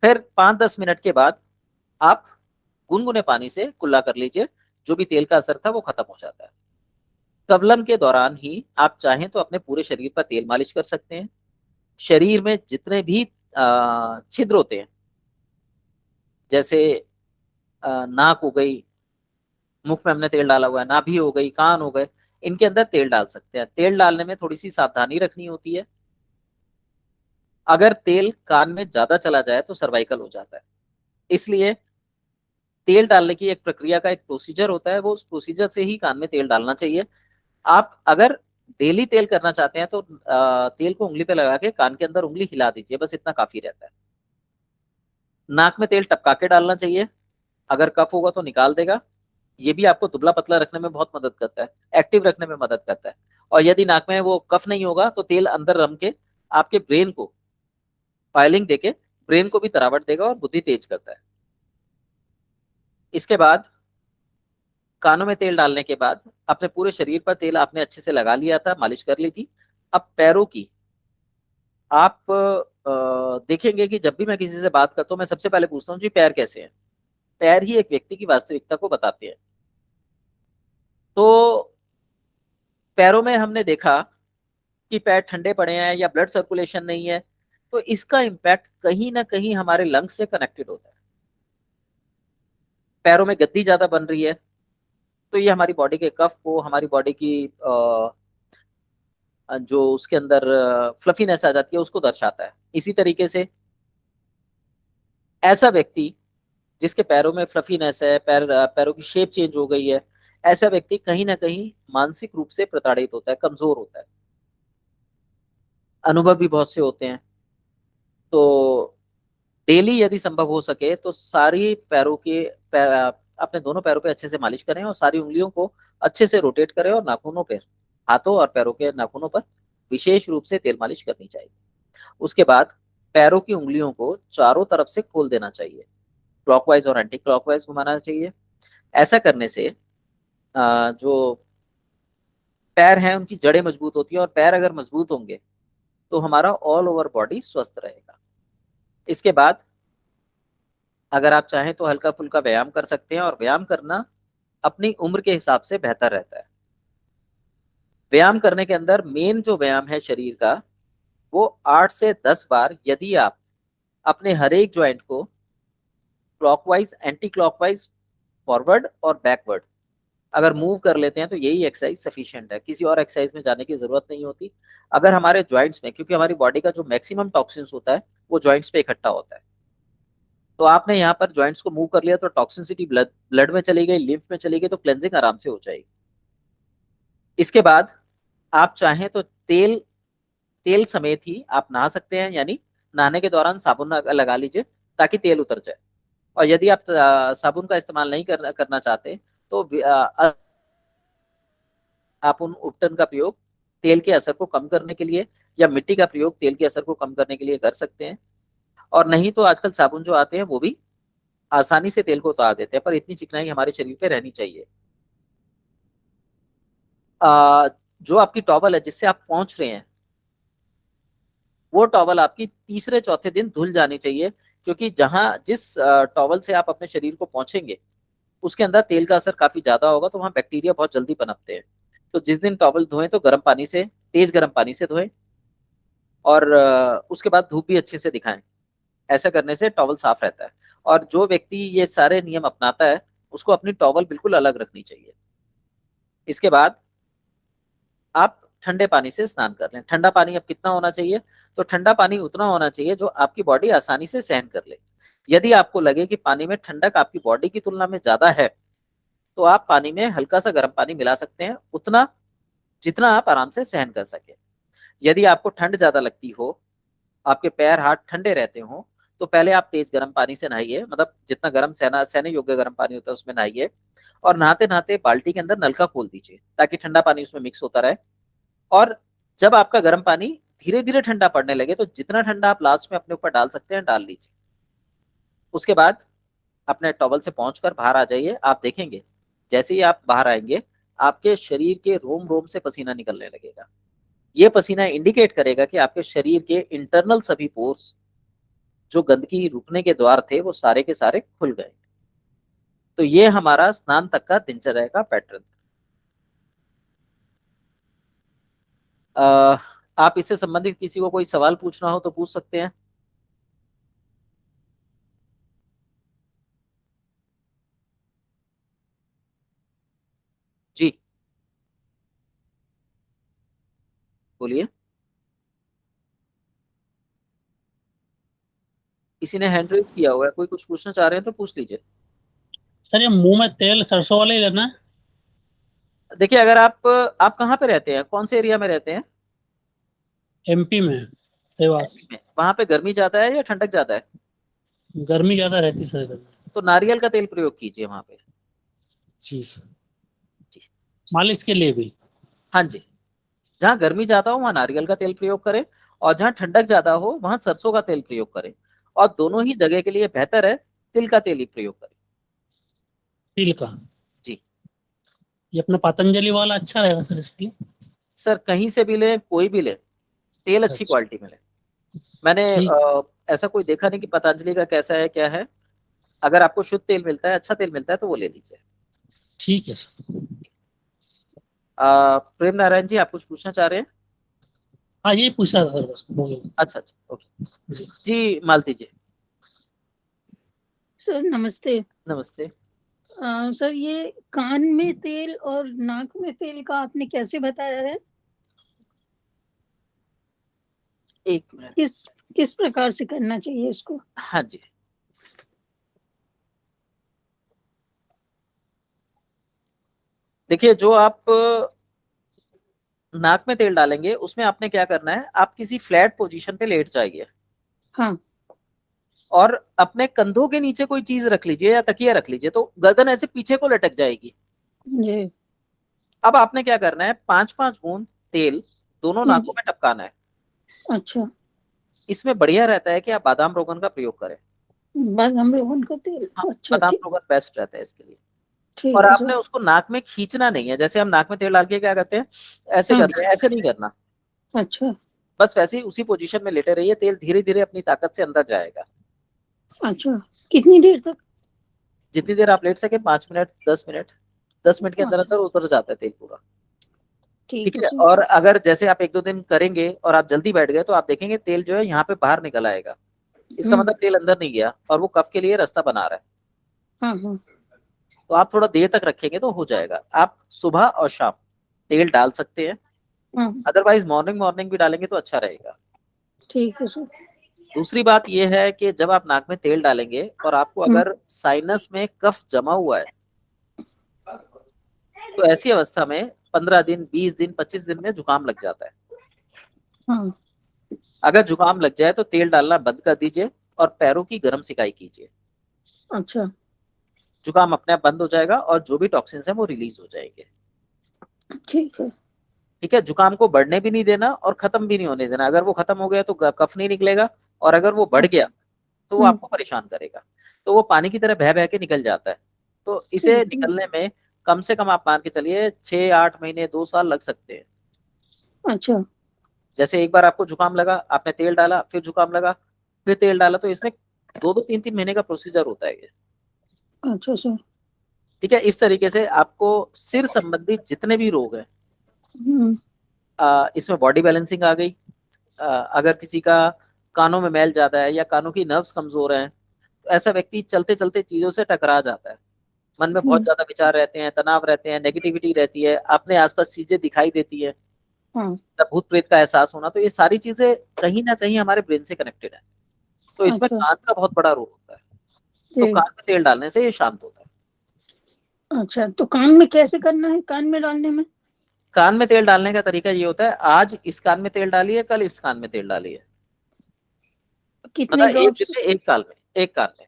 फिर 5-10 मिनट के बाद आप गुनगुने पानी से कुल्ला कर लीजिए, जो भी तेल का असर था वो खत्म हो जाता है। कवलम के दौरान ही आप चाहें तो अपने पूरे शरीर पर तेल मालिश कर सकते हैं। शरीर में जितने भी छिद्र होते हैं, जैसे नाक हो गई, मुख में हमने तेल डाला हुआ है, नाभि हो गई, कान हो गए, इनके अंदर तेल डाल सकते हैं। तेल डालने में थोड़ी सी सावधानी रखनी होती है। अगर तेल कान में ज्यादा चला जाए तो सर्वाइकल हो जाता है। इसलिए तेल डालने की एक प्रक्रिया का एक प्रोसीजर होता है, वो उस प्रोसीजर से ही कान में तेल डालना चाहिए। आप अगर डेली तेल करना चाहते हैं तो तेल को उंगली पे लगा के कान के अंदर उंगली हिला दीजिए, बस इतना काफी रहता है। नाक में तेल टपका के डालना चाहिए। अगर कफ होगा तो निकाल देगा। ये भी आपको दुबला पतला रखने में बहुत मदद करता है, एक्टिव रखने में मदद करता है। और यदि नाक में वो कफ नहीं होगा तो तेल अंदर रम के आपके ब्रेन को फाइलिंग देके ब्रेन को भी तरावट देगा और बुद्धि तेज करता है। इसके बाद कानों में तेल डालने के बाद अपने पूरे शरीर पर तेल आपने अच्छे से लगा लिया था, मालिश कर ली थी। अब पैरों की आप देखेंगे कि जब भी मैं किसी से बात करता हूँ मैं सबसे पहले पूछता हूँ जी पैर कैसे हैं। पैर ही एक व्यक्ति की वास्तविकता को बताते हैं। तो पैरों में हमने देखा कि पैर ठंडे पड़े हैं या ब्लड सर्कुलेशन नहीं है, तो इसका इम्पैक्ट कहीं ना कहीं हमारे लंग्स से कनेक्टेड होता है। पैरों में गद्दी ज्यादा बन रही है तो ये हमारी बॉडी के कफ को, हमारी बॉडी की जो उसके अंदर फ्लफीनेस आ जाती है उसको दर्शाता है। इसी तरीके से ऐसा व्यक्ति जिसके पैरों में फ्लफीनेस है, पैरों की शेप चेंज हो गई है, ऐसा व्यक्ति कहीं ना कहीं मानसिक रूप से प्रताड़ित होता है, कमजोर होता है। अनुभव भी बहुत से होते हैं। तो डेली यदि संभव हो सके तो सारी पैरों के अपने दोनों पैरों पे अच्छे से मालिश करें और सारी उंगलियों को अच्छे से रोटेट करें और नाखूनों पे, हाथों और पैरों के नाखूनों पर विशेष रूप से तेल मालिश करनी चाहिए। उसके बाद पैरों की उंगलियों को चारों तरफ से खोल देना चाहिए, क्लॉकवाइज और एंटी क्लॉकवाइज घुमाना चाहिए। ऐसा करने से जो पैर हैं उनकी जड़ें मजबूत होती है और पैर अगर मजबूत होंगे तो हमारा ऑल ओवर बॉडी स्वस्थ रहेगा। इसके बाद अगर आप चाहें तो हल्का फुल्का व्यायाम कर सकते हैं और व्यायाम करना अपनी उम्र के हिसाब से बेहतर रहता है। व्यायाम करने के अंदर मेन जो व्यायाम है शरीर का वो 8 से 10 बार, यदि आप अपने हर एक ज्वाइंट को क्लॉकवाइज, एंटी क्लॉकवाइज, फॉरवर्ड और बैकवर्ड अगर मूव कर लेते हैं तो यही एक्सरसाइज सफिशिएंट है, किसी और एक्सरसाइज में जाने की जरूरत नहीं होती। अगर हमारे ज्वाइंट्स में, क्योंकि हमारी बॉडी का जो मैक्सिमम टॉक्सिन्स होता है वो ज्वाइंट्स पे इकट्ठा होता है, तो आपने यहाँ पर ज्वाइंट्स को मूव कर लिया तो टॉक्सिसिटी ब्लड में चली गई, लिम्फ में चली गई, तो क्लेंजिंग आराम से हो जाएगी। इसके बाद आप चाहें तो तेल तेल समेत ही आप नहा सकते हैं, यानी नहाने के दौरान साबुन लगा लीजिए ताकि तेल उतर जाए। और यदि आप साबुन का इस्तेमाल नहीं करना चाहते तो आप उन उपटन का प्रयोग तेल के असर को कम करने के लिए या मिट्टी का प्रयोग तेल के असर को कम करने के लिए कर सकते हैं। और नहीं तो आजकल साबुन जो आते हैं वो भी आसानी से तेल को उतार देते हैं, पर इतनी चिकनाई हमारे शरीर पे रहनी चाहिए। जो आपकी टॉवल है जिससे आप पहुंच रहे हैं वो टॉवल आपकी तीसरे चौथे दिन धुल जानी चाहिए, क्योंकि जिस टॉवल से आप अपने शरीर को पहुंचेंगे उसके अंदर तेल का असर काफी ज्यादा होगा, तो वहां बैक्टीरिया बहुत जल्दी पनपते हैं। तो जिस दिन टॉवल धोएं तो गर्म पानी से, तेज गर्म पानी से धोएं और उसके बाद धूप भी अच्छे से दिखाएं। ऐसा करने से टॉवल साफ रहता है। और जो व्यक्ति ये सारे नियम अपनाता है उसको अपनी टॉवल बिल्कुल अलग रखनी चाहिए। इसके बाद आप ठंडे पानी से स्नान कर लें। ठंडा पानी अब कितना होना चाहिए? तो ठंडा पानी उतना होना चाहिए जो आपकी बॉडी आसानी से सहन कर ले। यदि आपको लगे कि पानी में ठंडक आपकी बॉडी की तुलना में ज्यादा है तो आप पानी में हल्का सा गर्म पानी मिला सकते हैं, उतना जितना आप आराम से सहन कर सके। यदि आपको ठंड ज्यादा लगती हो, आपके पैर हाथ ठंडे रहते हो, तो पहले आप तेज गर्म पानी से नहाइए, मतलब जितना गर्म सहने योग्य गर्म पानी होता है उसमें नहाइए। और नहाते नहाते बाल्टी के अंदर नलका खोल दीजिए ताकि ठंडा पानी उसमें मिक्स होता रहे। और जब आपका गर्म पानी धीरे धीरे ठंडा पड़ने लगे तो जितना ठंडा आप लास्ट में अपने ऊपर डाल सकते हैं डाल लीजिए। उसके बाद अपने टॉवल से पहुंचकर बाहर आ जाइए। आप देखेंगे जैसे ही आप बाहर आएंगे आपके शरीर के रोम रोम से पसीना निकलने लगेगा। ये पसीना इंडिकेट करेगा कि आपके शरीर के इंटरनल सभी पोर्स, जो गंदगी रुकने के द्वार थे, वो सारे के सारे खुल गए। तो ये हमारा स्नान तक का दिनचर्या का पैटर्न। आप इससे संबंधित किसी को कोई सवाल पूछना हो तो पूछ सकते हैं। जी बोलिए। किसी ने हैंड रेज किया हुआ है, कोई कुछ पूछना चाह रहे हैं तो पूछ लीजिए। सर ये मुंह में तेल सरसों वाला ही लेना है? देखिए अगर आप कहाँ पे रहते हैं, कौन से एरिया में रहते हैं? एमपी में, देवास। वहां पे गर्मी ज्यादा है या ठंडक ज्यादा है? गर्मी ज्यादा रहती सर इधर में। तो नारियल का तेल प्रयोग कीजिए वहां पे। जी सर। जी। मालिश के लिए भी? हाँ जी, जहाँ गर्मी ज्यादा हो वहां नारियल का तेल प्रयोग करें, और जहाँ ठंडक ज्यादा हो वहां सरसों का तेल प्रयोग करें, और दोनों ही जगह के लिए बेहतर है तिल का तेल ही प्रयोग करें। तिल का? जी ये अपना पतंजलि वाला अच्छा रहेगा सर इसके लिए? सर, कहीं से भी लें, कोई भी लें, तेल अच्छी अच्छा, क्वालिटी में लें। मैंने ठीक। ऐसा कोई देखा नहीं कि पतंजलि का कैसा है क्या है। अगर आपको शुद्ध तेल मिलता है, अच्छा तेल मिलता है, तो वो ले लीजिए। ठीक है सर। प्रेम नारायण जी, आप कुछ पूछना चाह रहे हैं? हाँ, यही पूछ रहा था सर, बस बोलिए। अच्छा अच्छा, ओके। जी। जी मालती जी। सर नमस्ते। नमस्ते। सर ये कान में तेल और नाक में तेल का आपने कैसे बताया है? एक मिनट। किस किस प्रकार से करना चाहिए इसको? हाँ जी, देखिए, जो आप नाक में तेल डालेंगे उसमें आपने क्या करना है, आप किसी फ्लैट पोजीशन पे लेट जाइए, हाँ। और अपने कंधों के नीचे कोई चीज रख लीजिए या तकिया रख लीजिए, तो गर्दन ऐसे पीछे को लटक जाएगी। जी। अब आपने क्या करना है, 5-5 बूंद तेल दोनों नाकों में टपकाना है। अच्छा। इसमें बढ़िया रहता है कि आप बादाम रोगन का प्रयोग करें। बादाम रोगन का तेल? हाँ, अच्छा, बादाम ठीक। रोगन बेस्ट रहता है इसके लिए। और ठीक है आपने सर। उसको नाक में खींचना नहीं है, जैसे हम नाक में तेल डाल के क्या करते हैं, ऐसे हाँ। करते हैं, ऐसे नहीं करना। अच्छा। बस वैसे ही उसी पोजीशन में लेटे रहिए, तेल धीरे धीरे अपनी ताकत से अंदर जाएगा। अच्छा, कितनी देर तक? जितनी देर आप लेट सके, 5 मिनट, 10 मिनट, 10 मिनट के अंदर अच्छा, अंदर उतर जाता है तेल पूरा। ठीक ठीक है है, सर। और अगर जैसे आप 1-2 दिन करेंगे और आप जल्दी बैठ गए, तो आप देखेंगे तेल जो है यहाँ पे बाहर निकल आएगा। इसका मतलब तेल अंदर नहीं गया और वो कफ के लिए रास्ता बना रहा है। हाँ हाँ। तो आप थोड़ा देर तक रखेंगे तो हो जाएगा। आप सुबह और शाम तेल डाल सकते हैं, हाँ, अदरवाइज मॉर्निंग मॉर्निंग भी डालेंगे तो अच्छा रहेगा। ठीक है सर। दूसरी बात यह है कि जब आप नाक में तेल डालेंगे और आपको अगर साइनस में कफ जमा हुआ है, तो ऐसी अवस्था में 15 दिन, 20 दिन, 25 दिन में जुकाम लग जाता है। हाँ। अगर जुकाम लग जाए तो तेल डालना बंद कर दीजिए और पैरों की गर्म सिकाई कीजिए। अच्छा, जुकाम अपने आप बंद हो जाएगा और जो भी टॉक्सिन्स है वो रिलीज हो जाएंगे। ठीक है। ठीक है, जुकाम को बढ़ने भी नहीं देना और खत्म भी नहीं होने देना। अगर वो खत्म हो गया तो कफ नहीं निकलेगा, और अगर वो बढ़ गया तो वो आपको परेशान करेगा। तो वो पानी की तरह बह बह के निकल जाता है। तो इसे ठीक है। निकलने में कम से कम आप मान के चलिए 6-8 महीने, 2 साल लग सकते हैं। अच्छा। जैसे एक बार आपको जुकाम लगा, आपने तेल डाला, फिर जुकाम लगा, फिर तेल डाला, तो इसमें 2-2, 3-3 महीने का प्रोसीजर होता है ये। अच्छा सर। ठीक है, इस तरीके से आपको सिर संबंधित जितने भी रोग हैं, हम्म। इसमें बॉडी बैलेंसिंग आ गई। अगर किसी का कानों में मैल ज्यादा है या कानों की नर्व्स कमजोर हैं, तो ऐसा व्यक्ति चलते चलते चीजों से टकरा जाता है। मन में बहुत ज्यादा विचार रहते हैं, तनाव रहते हैं, नेगेटिविटी रहती है, अपने आसपास चीजें दिखाई देती है, हाँ। भूत प्रेत का एहसास होना, तो ये सारी चीजें कहीं ना कहीं हमारे ब्रेन से कनेक्टेड है। तो इसमें अच्छा। कान का बहुत बड़ा रोल होता है। तो जी। कान में तेल डालने से ये शांत होता है। अच्छा, तो कान में कैसे करना है, कान में डालने में? कान में तेल डालने का तरीका ये होता है, आज इस कान में तेल डालिए, कल इस कान में तेल डालिए। कितने मतलब एक दिन ड्रॉप्स? में एक कान में, एक कान में।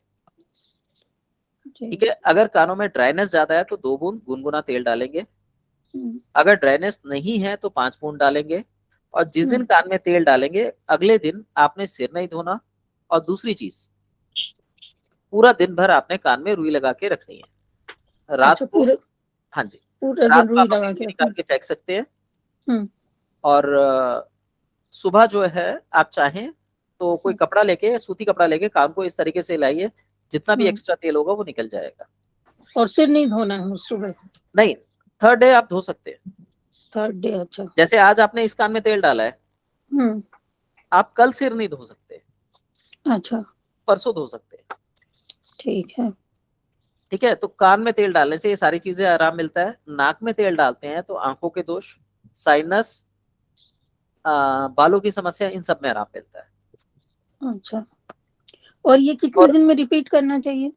जी। ठीक है, अगर कानों में ड्राइनेस ज्यादा है तो 2 बूंद गुनगुना तेल डालेंगे। अगर ड्राइनेस नहीं है तो 5 बूंद डालेंगे। और जिस दिन कान में तेल डालेंगे, अगले दिन आपने सिर नहीं धोना। और दूसरी चीज, पूरा दिन भर आपने कान में रुई लगा के रखनी है। रात अच्छा, को, पूरा हाँ जी, पूरा रात दिन को रुई आप अपनी लगा के रुई रखना? निकाल के फेंक सकते हैं। हम्म। और सुबह जो है आप चाहें तो कोई कपड़ा लेके, सूती कपड़ा लेके कान को इस तरीके से लाइए, जितना भी एक्स्ट्रा तेल होगा वो निकल जाएगा। और सिर नहीं धोना है सुबह? नहीं, थर्ड डे आप धो सकते हैं। Third day? अच्छा। जैसे आज आपने इस कान में तेल डाला है, हम्म। आप कल सिर नहीं धो सकते, अच्छा, परसों धो सकते हैं। ठीक है। ठीक है, तो कान में तेल डालने से ये सारी चीजें आराम मिलता है। नाक में तेल डालते हैं तो आंखों के दोष, साइनस, बालों की समस्या, इन सब में आराम मिलता है। अच्छा, और ये कितने और दिन में रिपीट करना चाहिए?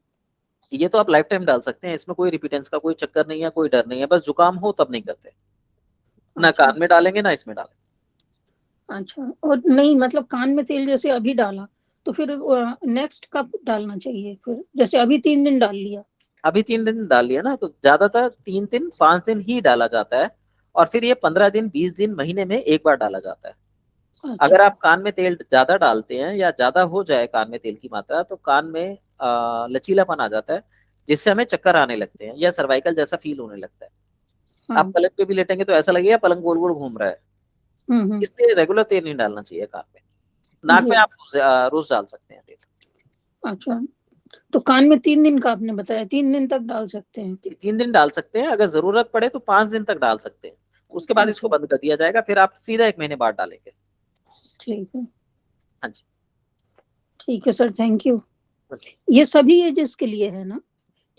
ये तो आप लाइफ टाइम डाल सकते हैं, इसमें कोई रिपीटेंस का कोई चक्कर नहीं है, कोई डर नहीं है। बस जुकाम हो तब नहीं करते, ना अच्छा। कान में डालेंगे ना इसमें डालेंगे। अच्छा, और नहीं मतलब कान में तेल जैसे अभी डाला तो फिर नेक्स्ट कब डालना चाहिए? फिर जैसे अभी 3 दिन डाल लिया। अभी 3 दिन डाल लिया ना, तो ज्यादातर 3 दिन 5 दिन ही डाला जाता है, और फिर ये 15 दिन 20 दिन महीने में एक बार डाला जाता है। अच्छा। अगर आप कान में तेल ज्यादा डालते हैं या ज्यादा हो जाए कान में तेल की मात्रा, तो कान में लचीलापन आ जाता है, जिससे हमें चक्कर आने लगते हैं या सर्वाइकल जैसा फील होने लगता है। आप हाँ। पलंग पे भी लेटेंगे तो ऐसा लगेगा पलंग गोल गोल घूम रहा है। हम्म। इसलिए रेगुलर तेल नहीं डालना चाहिए कान में। नाक में जी। आप रोज डाल सकते हैं तेल। अच्छा, तो कान में 3 दिन का आपने बताया, 3 दिन तक डाल सकते हैं? 3 दिन डाल सकते हैं, अगर जरूरत पड़े तो 5 दिन तक डाल सकते हैं। उसके बाद इसको अच्छा, बंद कर दिया जाएगा, फिर आप सीधा 1 महीने बाद डालेंगे। ठीक है। हाँ जी। ठीक है सर, थैंक यू। ये सभी एजेस के लिए है ना?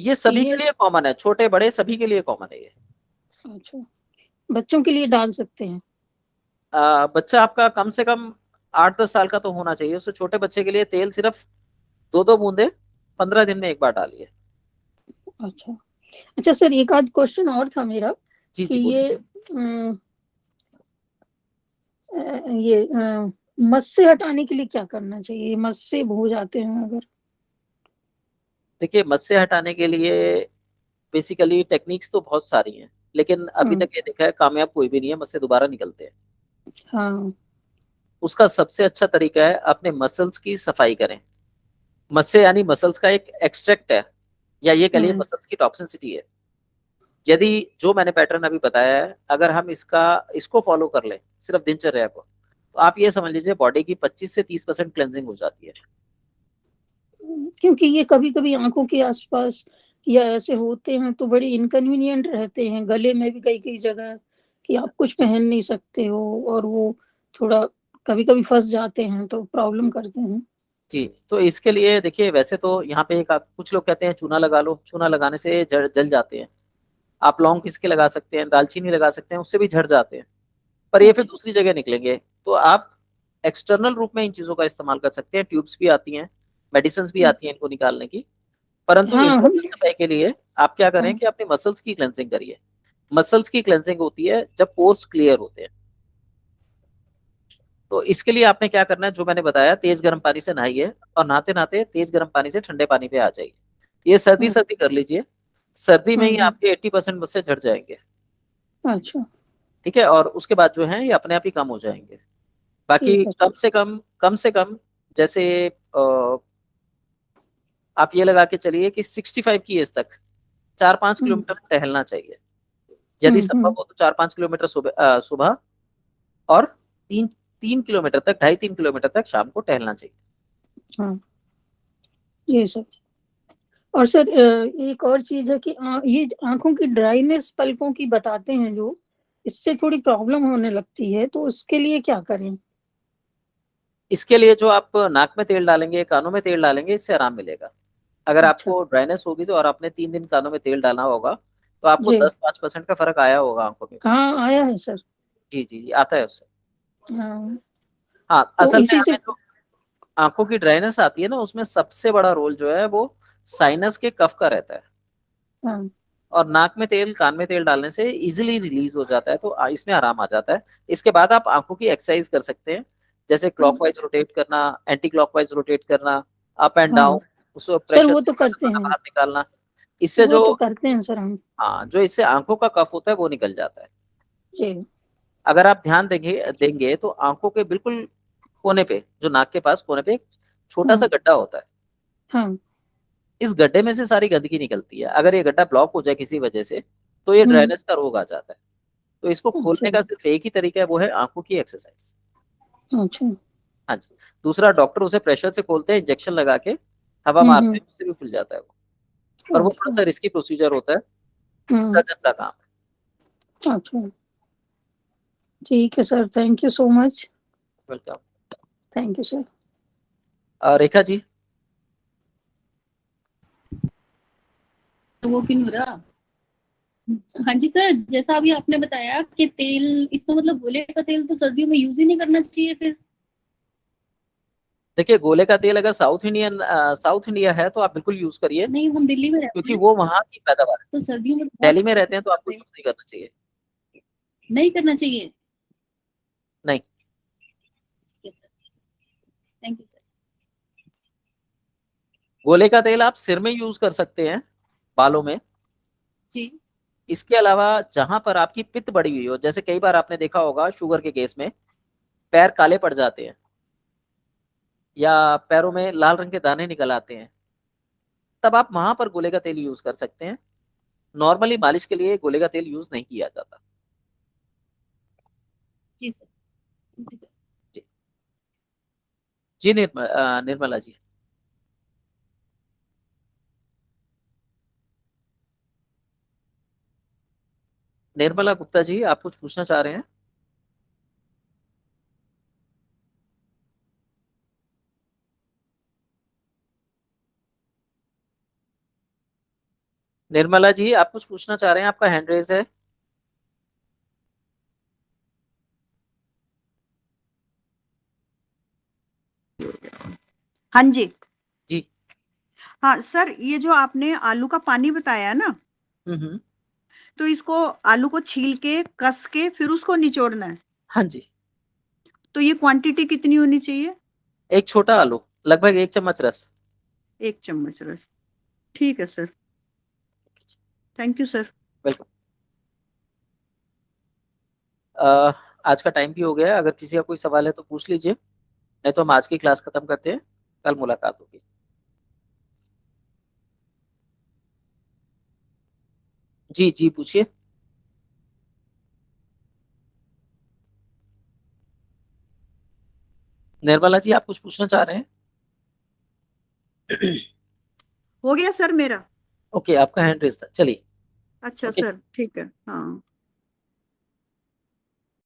ये सभी के ये लिए कॉमन है, छोटे बड़े सभी के लिए कॉमन है ये। अच्छा, बच्चों के लिए डाल सकते हैं? बच्चा आपका कम से कम 8-10 साल का तो होना चाहिए। उससे छोटे बच्चे के लिए तेल सिर्फ 2-2 बूंदे 15 दिन में एक बार डालिए। अच्छा। अच्छा सर, एक आध क्वेश्चन और था मेरा जी कि जी बोलिए। ये मस्से हटाने के लिए क्या करना चाहिए? मस्से हो जाते हैं अगर? देखिए, मस्से हटाने के लिए बेसिकली टेक्निक्स तो बहुत सारी हैं, लेकिन अभी तक ये देखा है कामयाब कोई भी नहीं है, मस्से दोबारा निकलते हैं। हाँ। उसका सबसे अच्छा तरीका है अपने मसल्स की सफाई करें। मस्से यानी मसल्स का एक एक्सट्रैक्ट है, या ये कह लिए मसल्स की टॉक्सिसिटी है। यदि जो मैंने पैटर्न अभी बताया है, अगर हम इसको फॉलो कर लें सिर्फ दिनचर्या को, तो आप ये समझ लीजिए बॉडी की 25 से 30% क्लेंजिंग हो जाती है। क्योंकि ये कभी-कभी आँखों के आसपास या ऐसे होते हैं तो बड़े इनकन्वीनिएंट रहते हैं, गले में भी कई-कई जगह कि आप कुछ पहन नहीं सकते हो और वो थोड़ा कभी-कभी फँस जाते हैं तो प्रॉब्लम करते हैं। जी, तो इसके लिए देखिए, वैसे तो यहाँ पे एक कुछ लोग कहते हैं चूना लगा लो, चूना लगाने से जड़ जल जाते हैं। आप लौंग पिस के लगा सकते हैं, दालचीनी लगा सकते हैं, उससे भी झड़ जाते हैं, पर ये फिर अच्छा। दूसरी जगह निकलेंगे। तो आप एक्सटर्नल रूप में इन चीजों का इस्तेमाल कर सकते हैं। ट्यूब्स भी आती हैं, मेडिसिन भी आती हैं इनको निकालने की, परंतु हाँ, हम इंटरनल सफाई के लिए आप क्या करें हाँ, कि अपने मसल्स की क्लेंजिंग करिए। मसल्स की क्लेंजिंग होती है जब पोर्स क्लियर होते हैं। तो इसके लिए आपने क्या करना है, जो मैंने बताया, तेज गर्म पानी से नहाइए, और नहाते नहाते तेज गर्म पानी से ठंडे पानी पे आ जाइए। ये सर्दी हाँ, सर्दी कर लीजिए, सर्दी में ही हुँ। आपके 80% मस्से झड़ जाएंगे। अच्छा, ठीक है, और उसके बाद जो है ये अपने आप ही कम हो जाएंगे। बाकी ठीक है। कम से कम जैसे आप ये लगा के चलिए कि 65 की एज तक 4-5 हुँ, किलोमीटर टहलना चाहिए। यदि संभव हुँ। हो तो 4-5 किलोमीटर सुबह, और 3 किलोमीटर तक, 2.5-3 किलोमीटर तक शाम को टहलना चाहिए। हाँ, जी सर। और सर एक और चीज़ है कि ये आँखों की ड्राइनेस पलकों की बताते हैं जो, इससे थोड़ी प्रॉब्लम होने लगती है, तो उसके लिए क्या करें? इसके लिए जो आप नाक में तेल डालेंगे, कानों में तेल डालेंगे, इससे आराम मिलेगा। अगर अच्छा, आपको ड्राइनेस होगी तो, और आपने 3 दिन कानों में तेल डाला होगा, तो आपको जी। 10-5% का फर्क आया होगा आंखों में। हाँ, आया है सर। जी जी जी, आता है उससे। हाँ, हाँ, तो असल में इसी से हमें जो आंखों की ड्राइनेस आती है ना, उसमें सबसे बड़ा रोल जो है वो साइनस के कफ का रहता है। हाँ, और नाक में तेल, कान में तेल डालने से इजीली रिलीज हो जाता है, तो इसमें आराम आ जाता है। इसके बाद आप आंखों की एक्सरसाइज कर सकते हैं, जैसे हाँ, क्लॉकवाइज रोटेट करना, एंटी क्लॉकवाइज रोटेट करना, अप एंड हाँ। डाउन, उसको सर प्रेशर वो से तो प्रेशर करते वाला हैं, बाहर निकालना। इससे वो जो, तो करते हैं सर हम। हाँ, जो इससे आंखों का कफ होता है वो निकल जाता है। जी। अगर आप ध्यान देंगे देंगे तो आंखों के बिल्कुल कोने पे, जो नाक के पास कोने पे एक छोटा सा हाँ, गड्ढा होता है, हाँ। इस गड्ढे में से सारी गंदगी निकलती है। अगर ये गड्ढा ब्लॉक हो जाए किसी वजह से, तो ये हुँ, ड्राइनेस का रोग आ जाता है। तो इसको अच्छा, खोलने का सिर्फ एक ही तरीका है, वो है आंखों की एक्सरसाइज। अच्छा। हाँ जी। दूसरा, डॉक्टर उसे प्रेशर से खोलते हैं, इंजेक्शन लगा के हवा हुँ, मारते हुँ। हैं, उससे भी खुल जाता है वो। पर वो थोड़ा अच्छा, सा रिस्की प्रोसीजर होता है, हुँ, सर्जन का काम अच्छा। ठीक है sir, thank you so much. है। Welcome. Thank you sir. Rekha ji. तो वो क्यों नहीं हो रहा? हाँ जी सर, जैसा अभी आपने बताया कि तेल, इसका मतलब गोले का तेल तो सर्दियों में यूज ही नहीं करना चाहिए फिर? देखिए, गोले का तेल अगर साउथ इंडिया है तो आप बिल्कुल यूज करिए, नहीं, हम दिल्ली में रहते क्योंकि हैं, वो वहाँ की पैदावार है। तो सर्दियों में बहुत दिल्ली में रहते हैं तो आपको यूज नहीं करना चाहिए। नहीं करना चाहिए। नहीं। Thank you sir. गोले का तेल आप सिर में यूज कर सकते हैं, बालों में। जी। इसके अलावा जहां पर आपकी पित्त बढ़ी हुई हो, जैसे कई बार आपने देखा होगा शुगर के केस में पैर काले पड़ जाते हैं या पैरों में लाल रंग के दाने निकल आते हैं, तब आप वहां पर गोले का तेल यूज कर सकते हैं। नॉर्मली मालिश के लिए गोले का तेल यूज नहीं किया जाता। जी सर। जी सर। जी निर्मला जी। निर्मला गुप्ता जी, आप कुछ पूछना चाह रहे हैं? निर्मला जी, आप कुछ पूछना चाह रहे हैं? आपका हैंड रेज है। हाँ जी। जी। हाँ सर, ये जो आपने आलू का पानी बताया ना, हम्म। तो इसको आलू को छील के कस के फिर उसको निचोड़ना है। हाँ जी। तो ये क्वांटिटी कितनी होनी चाहिए? एक छोटा आलू, लगभग 1 चम्मच रस। 1 चम्मच रस। ठीक है sir. Thank you sir. Welcome. आज का टाइम भी हो गया है, अगर किसी का कोई सवाल है तो पूछ लीजिए, नहीं तो हम आज की क्लास खत्म करते हैं, कल मुलाकात होगी। जी जी पूछिए। निर्मला जी, आप कुछ पूछना चाह रहे हैं? हो गया सर मेरा। ओके, आपका हैंड रेज था, चलिए। अच्छा ओके। सर, ठीक है। हाँ।